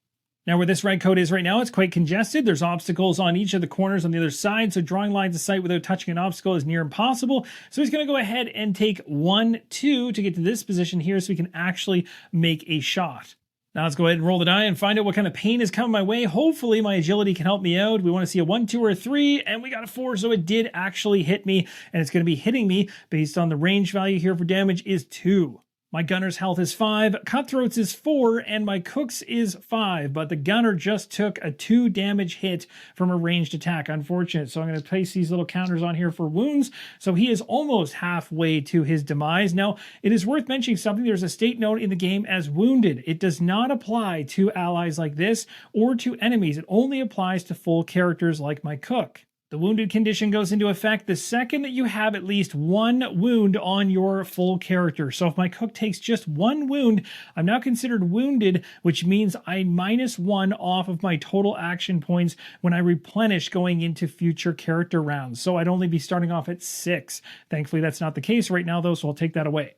Now where this red coat is right now, it's quite congested. There's obstacles on each of the corners on the other side, so drawing lines of sight without touching an obstacle is near impossible. So he's going to go ahead and take 1, 2 to get to this position here so we can actually make a shot. Now let's go ahead and roll the die and find out what kind of pain is coming my way. Hopefully my agility can help me out. We want to see a 1, 2, or 3, and we got a 4, so it did actually hit me, and it's going to be hitting me based on the range value here for damage is 2. My gunner's health is 5, Cutthroat's is 4, and my cook's is 5, but the gunner just took a 2 damage hit from a ranged attack. Unfortunate. So I'm going to place these little counters on here for wounds. So he is almost halfway to his demise. Now, it is worth mentioning something. There's a state known in the game as wounded. It does not apply to allies like this or to enemies. It only applies to full characters like my cook. The wounded condition goes into effect the second that you have at least 1 wound on your full character. So if my cook takes just 1 wound, I'm now considered wounded, which means I -1 off of my total action points when I replenish going into future character rounds. So I'd only be starting off at 6. Thankfully, that's not the case right now, though, so I'll take that away.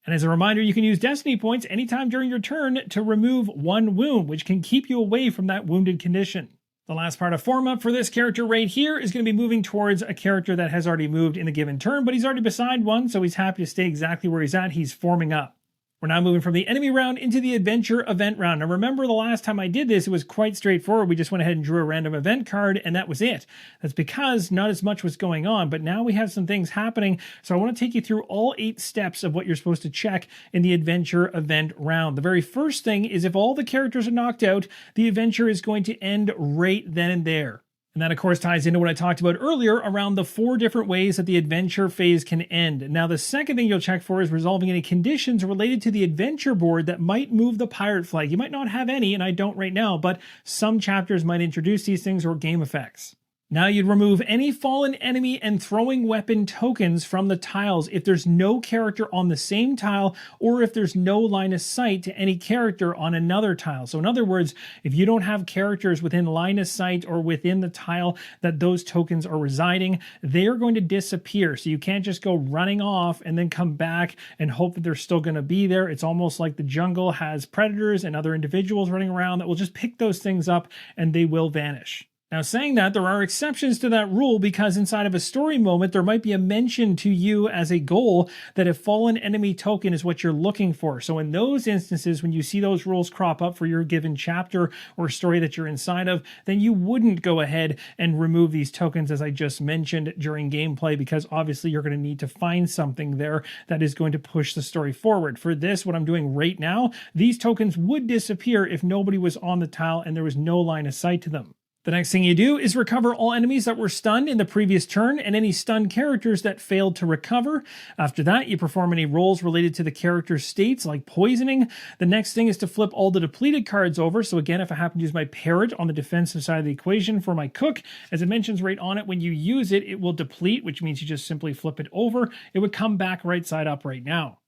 And as a reminder, you can use destiny points anytime during your turn to remove 1 wound, which can keep you away from that wounded condition. The last part of form up for this character right here is going to be moving towards a character that has already moved in the given turn, but he's already beside one, so he's happy to stay exactly where he's at. He's forming up. We're now moving from the enemy round into the adventure event round. Now remember the last time I did this, it was quite straightforward. We just went ahead and drew a random event card and that was it. That's because not as much was going on, but now we have some things happening. So I want to take you through all 8 steps of what you're supposed to check in the adventure event round. The very first thing is if all the characters are knocked out, the adventure is going to end right then and there. And that, of course, ties into what I talked about earlier around the 4 different ways that the adventure phase can end. Now, the second thing you'll check for is resolving any conditions related to the adventure board that might move the pirate flag. You might not have any, and I don't right now, but some chapters might introduce these things or game effects. Now you'd remove any fallen enemy and throwing weapon tokens from the tiles if there's no character on the same tile or if there's no line of sight to any character on another tile. So in other words, if you don't have characters within line of sight or within the tile that those tokens are residing, they're going to disappear. So you can't just go running off and then come back and hope that they're still going to be there. It's almost like the jungle has predators and other individuals running around that will just pick those things up and they will vanish. Now, saying that, there are exceptions to that rule because inside of a story moment, there might be a mention to you as a goal that a fallen enemy token is what you're looking for. So in those instances, when you see those rules crop up for your given chapter or story that you're inside of, then you wouldn't go ahead and remove these tokens as I just mentioned during gameplay, because obviously you're going to need to find something there that is going to push the story forward. For this, what I'm doing right now, these tokens would disappear if nobody was on the tile and there was no line of sight to them. The next thing you do is recover all enemies that were stunned in the previous turn and any stunned characters that failed to recover. After that, you perform any rolls related to the character's states like poisoning. The next thing is to flip all the depleted cards over. So again, if I happen to use my parrot on the defensive side of the equation for my cook, as it mentions right on it, when you use it, it will deplete, which means you just simply flip it over. It would come back right side up right now.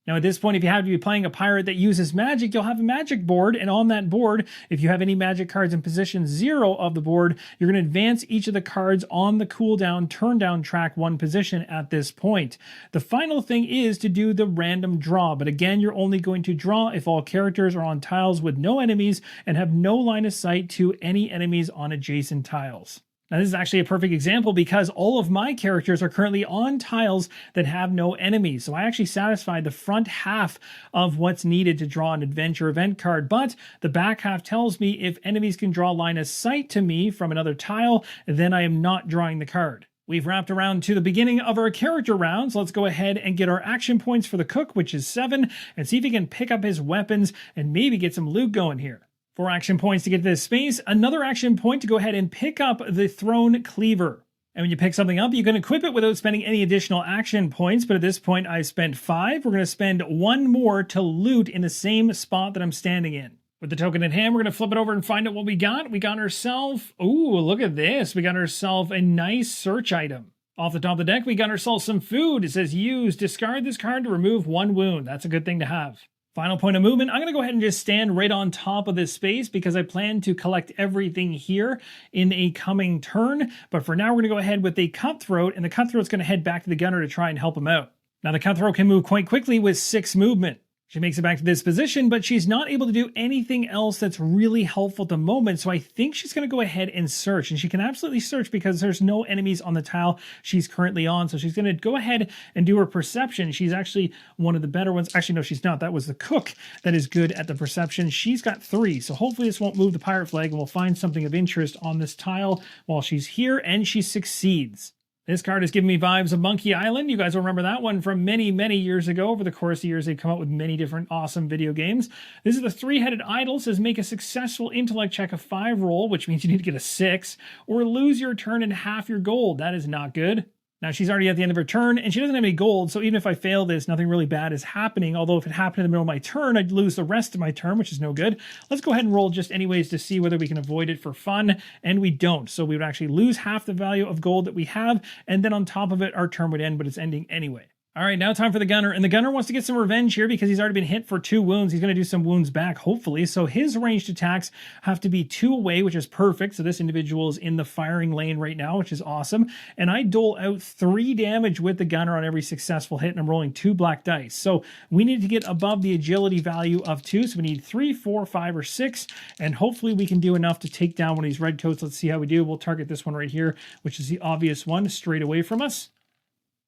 Now at this point, if you happen to be playing a pirate that uses magic, you'll have a magic board, and on that board, if you have any magic cards in position 0 of the board, you're going to advance each of the cards on the cooldown, turn down track 1 position at this point. The final thing is to do the random draw, but again, you're only going to draw if all characters are on tiles with no enemies and have no line of sight to any enemies on adjacent tiles. Now this is actually a perfect example because all of my characters are currently on tiles that have no enemies. So I actually satisfied the front half of what's needed to draw an adventure event card, but the back half tells me if enemies can draw line of sight to me from another tile, then I am not drawing the card. We've wrapped around to the beginning of our character rounds. Let's go ahead and get our action points for the cook, which is 7, and see if he can pick up his weapons and maybe get some loot going here. 4 action points to get to this space, another action point to go ahead and pick up the Throne Cleaver. And when you pick something up, you can equip it without spending any additional action points, but at this point I spent 5. We're going to spend 1 more to loot in the same spot that I'm standing in. With the token in hand, we're going to flip it over and find out what we got. We got ourselves, ooh, look at this. We got ourselves a nice search item. Off the top of the deck, we got ourselves some food. It says use, discard this card to remove 1 wound. That's a good thing to have. Final point of movement, I'm going to go ahead and just stand right on top of this space because I plan to collect everything here in a coming turn. But for now, we're going to go ahead with a Cutthroat, and the Cutthroat's going to head back to the Gunner to try and help him out. Now, the Cutthroat can move quite quickly with 6 movement. She makes it back to this position, but she's not able to do anything else that's really helpful at the moment, so I think she's going to go ahead and search, and she can absolutely search because there's no enemies on the tile she's currently on, so she's going to go ahead and do her perception. She's actually one of the better ones. Actually, no, she's not. That was the cook that is good at the perception. She's got 3, so hopefully this won't move the pirate flag, and we'll find something of interest on this tile while she's here, and she succeeds. This card is giving me vibes of Monkey Island. You guys will remember that one from many, many years ago. Over the course of years, they've come out with many different awesome video games. This is the 3-headed idol. It says make a successful intellect check of 5 roll, which means you need to get a 6, or lose your turn and half your gold. That is not good. Now, she's already at the end of her turn, and she doesn't have any gold, so even if I fail this, nothing really bad is happening. Although if it happened in the middle of my turn, I'd lose the rest of my turn, which is no good. Let's go ahead and roll just anyways to see whether we can avoid it for fun, and we don't. So we would actually lose half the value of gold that we have, and then on top of it, our turn would end, but it's ending anyway. All right, now time for the Gunner, and the Gunner wants to get some revenge here because he's already been hit for 2 wounds. He's going to do some wounds back, hopefully. So his ranged attacks have to be 2 away, which is perfect. So this individual is in the firing lane right now, which is awesome. And I dole out 3 damage with the Gunner on every successful hit, and I'm rolling 2 black dice. So we need to get above the agility value of 2. So we need 3, 4, 5, or 6, and hopefully we can do enough to take down one of these red coats. Let's see how we do. We'll target this one right here, which is the obvious one straight away from us.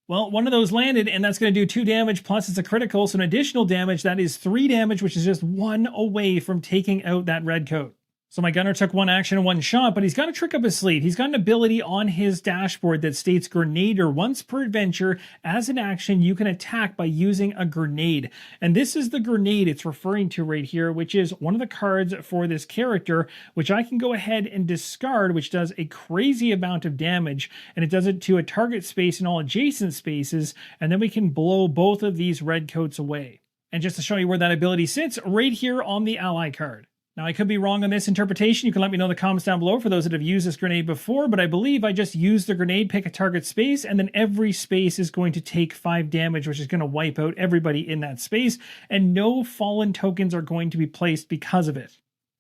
Well, one of those landed, and that's going to do 2 damage, plus it's a critical, so an additional damage, that is 3 damage, which is just 1 away from taking out that red coat. So my Gunner took 1 action and 1 shot, but he's got a trick up his sleeve. He's got an ability on his dashboard that states Grenader. Once per adventure, as an action, you can attack by using a grenade. And this is the grenade it's referring to right here, which is one of the cards for this character, which I can go ahead and discard, which does a crazy amount of damage. And it does it to a target space and all adjacent spaces. And then we can blow both of these red coats away. And just to show you where that ability sits, right here on the ally card. Now, I could be wrong on this interpretation. You can let me know in the comments down below for those that have used this grenade before, but I believe I just use the grenade, pick a target space, and then every space is going to take 5 damage, which is going to wipe out everybody in that space, and no fallen tokens are going to be placed because of it.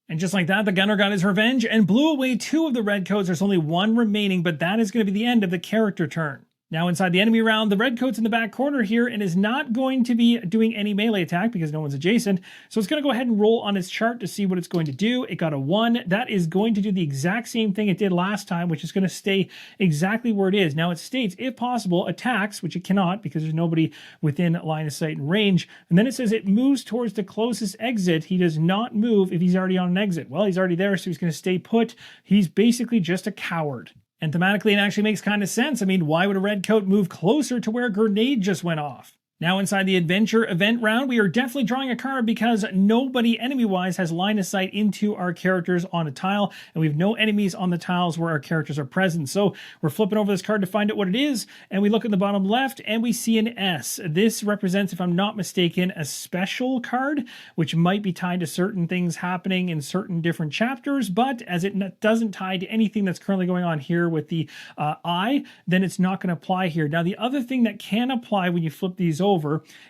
And just like that, the Gunner got his revenge and blew away 2 of the red coats. There's only 1 remaining, but that is going to be the end of the character turn. Now inside the enemy round, the red coat's in the back corner here and is not going to be doing any melee attack because no one's adjacent. So it's going to go ahead and roll on its chart to see what it's going to do. It got a 1. That is going to do the exact same thing it did last time, which is going to stay exactly where it is. Now it states, if possible, attacks, which it cannot because there's nobody within line of sight and range. And then it says it moves towards the closest exit. He does not move if he's already on an exit. Well, he's already there, so he's going to stay put. He's basically just a coward. And thematically, it actually makes kind of sense. I mean, why would a red coat move closer to where a grenade just went off? Now inside the adventure event round, we are definitely drawing a card because nobody enemy-wise has line of sight into our characters on a tile, and we have no enemies on the tiles where our characters are present. So we're flipping over this card to find out what it is, and we look at the bottom left and we see an S. This represents, if I'm not mistaken, a special card, which might be tied to certain things happening in certain different chapters, but as it doesn't tie to anything that's currently going on here with the I, then it's not going to apply here. Now the other thing that can apply when you flip these over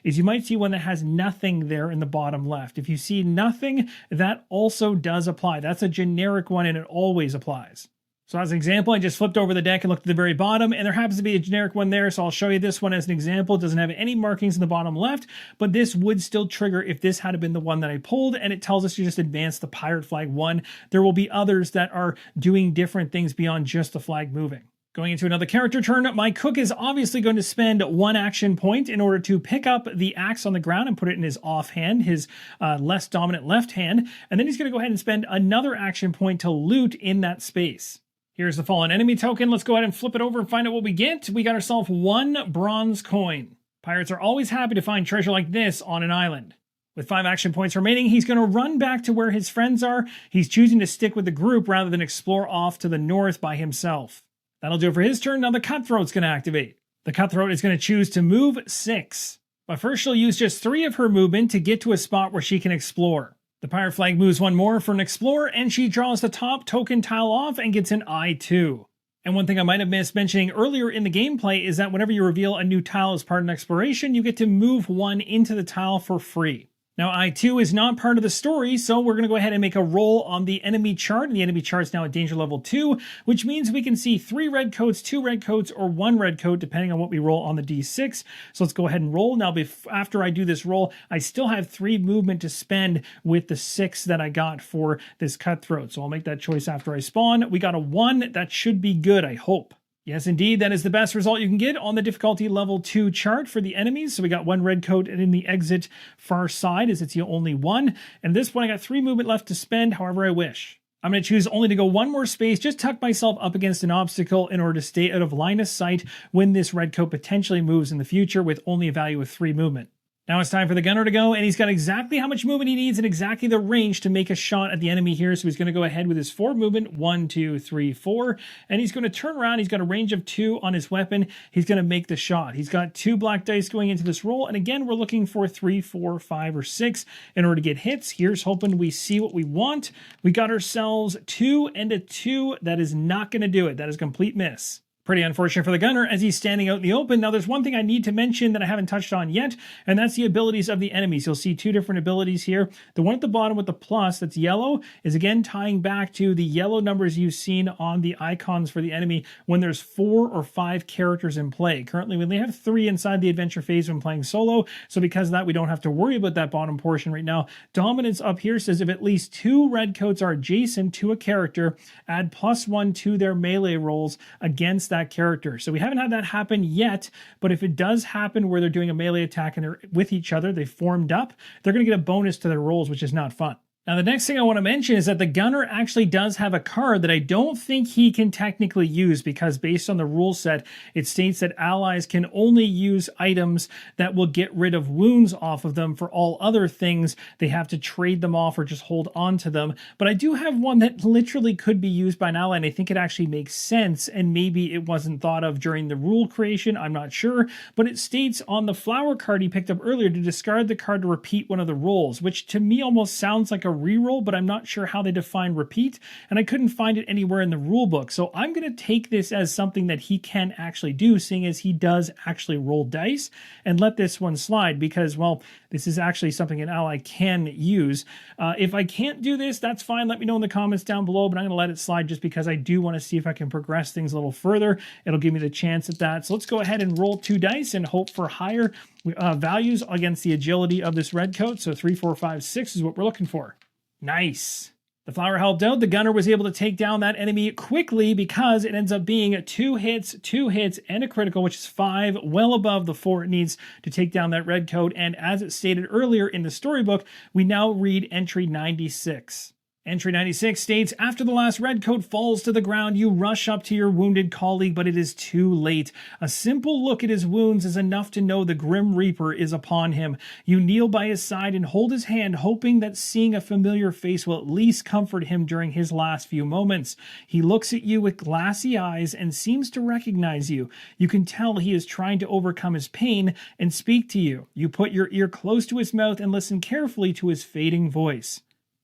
is you might see one that has nothing there in the bottom left. If you see nothing, that also does apply. That's a generic one and it always applies. So as an example, I just flipped over the deck and looked at the very bottom, and there happens to be a generic one there, so I'll show you this one as an example. It doesn't have any markings in the bottom left, but this would still trigger if this had been the one that I pulled, and it tells us to just advance the pirate flag one. There will be others that are doing different things beyond just the flag moving. Going into another character turn, my cook is obviously going to spend 1 action point in order to pick up the axe on the ground and put it in his offhand, his less dominant left hand, and then he's going to go ahead and spend another action point to loot in that space. Here's the fallen enemy token. Let's go ahead and flip it over and find out what we get. We got ourselves 1 bronze coin. Pirates are always happy to find treasure like this on an island. With 5 action points remaining, he's going to run back to where his friends are. He's choosing to stick with the group rather than explore off to the north by himself. That'll do it for his turn. Now the Cutthroat's going to activate. The Cutthroat is going to choose to move 6. But first she'll use just 3 of her movement to get to a spot where she can explore. The pirate flag moves 1 more for an explorer, and she draws the top token tile off and gets an I2. And one thing I might have missed mentioning earlier in the gameplay is that whenever you reveal a new tile as part of an exploration, you get to move 1 into the tile for free. Now, I2 is not part of the story, so we're going to go ahead and make a roll on the enemy chart. And the enemy chart is now at danger level 2, which means we can see 3 red coats, 2 red coats, or 1 red coat, depending on what we roll on the D6. So let's go ahead and roll. Now, after I do this roll, I still have 3 movement to spend with the 6 that I got for this Cutthroat. So I'll make that choice after I spawn. We got a 1. That should be good, I hope. Yes, indeed, that is the best result you can get on the difficulty level 2 chart for the enemies. So we got 1 red coat in the exit far side, as it's the only one. And at this point, I got 3 movement left to spend however I wish. I'm going to choose only to go 1 more space, just tuck myself up against an obstacle in order to stay out of line of sight when this red coat potentially moves in the future with only a value of 3 movement. Now it's time for the gunner to go, and he's got exactly how much movement he needs and exactly the range to make a shot at the enemy here. So he's going to go ahead with his 4 movement, 1, 2, 3, 4, and he's going to turn around. He's got a range of 2 on his weapon. He's going to make the shot. He's got 2 black dice going into this roll, and again, we're looking for 3, 4, 5, or 6 in order to get hits. Here's hoping we see what we want. We got ourselves 2 and a 2. That is not going to do it. That is a complete miss. Pretty unfortunate for the gunner as he's standing out in the open. Now, there's one thing I need to mention that I haven't touched on yet, and that's the abilities of the enemies. You'll see 2 different abilities here. The one at the bottom with the plus that's yellow is again tying back to the yellow numbers you've seen on the icons for the enemy when there's 4 or 5 characters in play. Currently, we only have 3 inside the adventure phase when playing solo, so because of that, we don't have to worry about that bottom portion right now. Dominance up here says if at least 2 red coats are adjacent to a character, add +1 to their melee rolls against that character. So we haven't had that happen yet, but if it does happen where they're doing a melee attack and they're with each other, they formed up, they're going to get a bonus to their rolls, which is not fun. Now, the next thing I want to mention is that the gunner actually does have a card that I don't think he can technically use because based on the rule set, it states that allies can only use items that will get rid of wounds off of them. For all other things, they have to trade them off or just hold on to them. But I do have one that literally could be used by an ally, and I think it actually makes sense, and maybe it wasn't thought of during the rule creation, I'm not sure. But it states on the flower card he picked up earlier to discard the card to repeat one of the rolls, which to me almost sounds like a reroll, but I'm not sure how they define repeat, and I couldn't find it anywhere in the rule book. So I'm going to take this as something that he can actually do, seeing as he does actually roll dice, and let this one slide because, well, this is actually something an ally can use. If I can't do this, that's fine. Let me know in the comments down below, but I'm going to let it slide just because I do want to see if I can progress things a little further. It'll give me the chance at that. So let's go ahead and roll 2 dice and hope for higher values against the agility of this red coat. So 3, 4, 5, 6 is what we're looking for. Nice. The flower helped out. The gunner was able to take down that enemy quickly because it ends up being 2 hits, and a critical, which is 5, well above the 4 it needs to take down that red coat. And as it stated earlier in the storybook, we now read entry 96. Entry 96 states, after the last redcoat falls to the ground, you rush up to your wounded colleague, but it is too late. A simple look at his wounds is enough to know the Grim Reaper is upon him. You kneel by his side and hold his hand, hoping that seeing a familiar face will at least comfort him during his last few moments. He looks at you with glassy eyes and seems to recognize you. You can tell he is trying to overcome his pain and speak to you. You put your ear close to his mouth and listen carefully to his fading voice.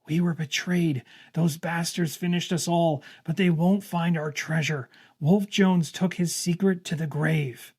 We were betrayed. Those bastards finished us all, but they won't find our treasure. Wolf Jones took his secret to the grave.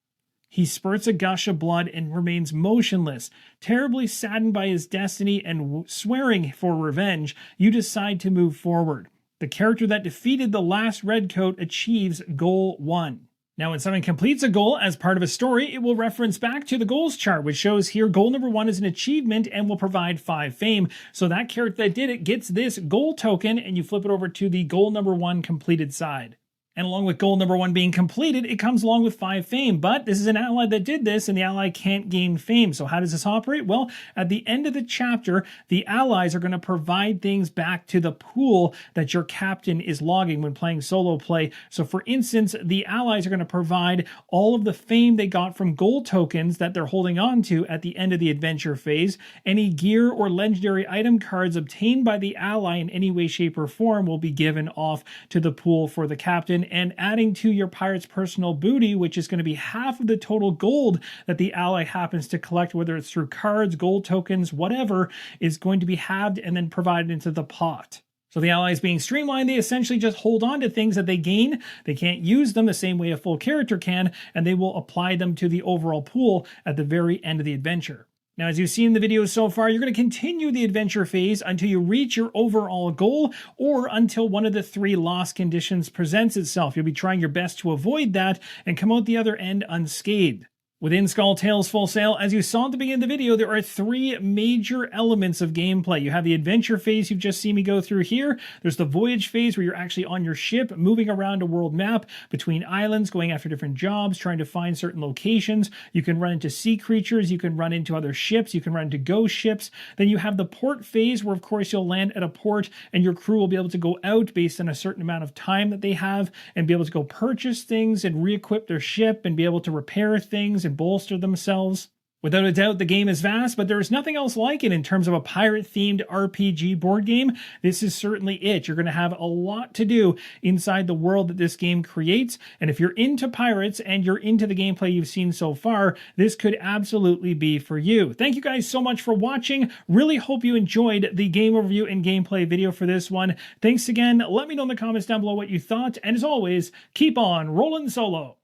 He spurts a gush of blood and remains motionless. Terribly saddened by his destiny and swearing for revenge, you decide to move forward. The character that defeated the last redcoat achieves Goal 1. Now, when someone completes a goal as part of a story, it will reference back to the goals chart, which shows here goal number 1 is an achievement and will provide 5 fame. So that character that did it gets this goal token, and you flip it over to the goal number 1 completed side. And along with goal number 1 being completed, it comes along with 5 fame. But this is an ally that did this, and the ally can't gain fame. So how does this operate? Well, at the end of the chapter, the allies are going to provide things back to the pool that your captain is logging when playing solo play. So for instance, the allies are going to provide all of the fame they got from goal tokens that they're holding on to at the end of the adventure phase. Any gear or legendary item cards obtained by the ally in any way, shape, or form will be given off to the pool for the captain, and adding to your pirate's personal booty, which is going to be half of the total gold that the ally happens to collect, whether it's through cards, gold tokens, whatever, is going to be halved and then provided into the pot. So the allies being streamlined, they essentially just hold on to things that they gain. They can't use them the same way a full character can, and they will apply them to the overall pool at the very end of the adventure. Now, as you've seen in the videos so far, you're going to continue the adventure phase until you reach your overall goal or until one of the 3 lost conditions presents itself. You'll be trying your best to avoid that and come out the other end unscathed. Within Skull Tales Full Sail, as you saw at the beginning of the video, there are 3 major elements of gameplay. You have the adventure phase you've just seen me go through here. There's the voyage phase where you're actually on your ship, moving around a world map between islands, going after different jobs, trying to find certain locations. You can run into sea creatures, you can run into other ships, you can run into ghost ships. Then you have the port phase where, of course, you'll land at a port and your crew will be able to go out based on a certain amount of time that they have and be able to go purchase things and re-equip their ship and be able to repair things and bolster themselves. Without a doubt, the game is vast, but there is nothing else like it in terms of a pirate-themed RPG board game. This is certainly it. You're going to have a lot to do inside the world that this game creates, and if you're into pirates and you're into the gameplay you've seen so far, this could absolutely be for you. Thank you guys so much for watching. Really hope you enjoyed the game overview and gameplay video for this one. Thanks again. Let me know in the comments down below what you thought, and as always, keep on rolling solo.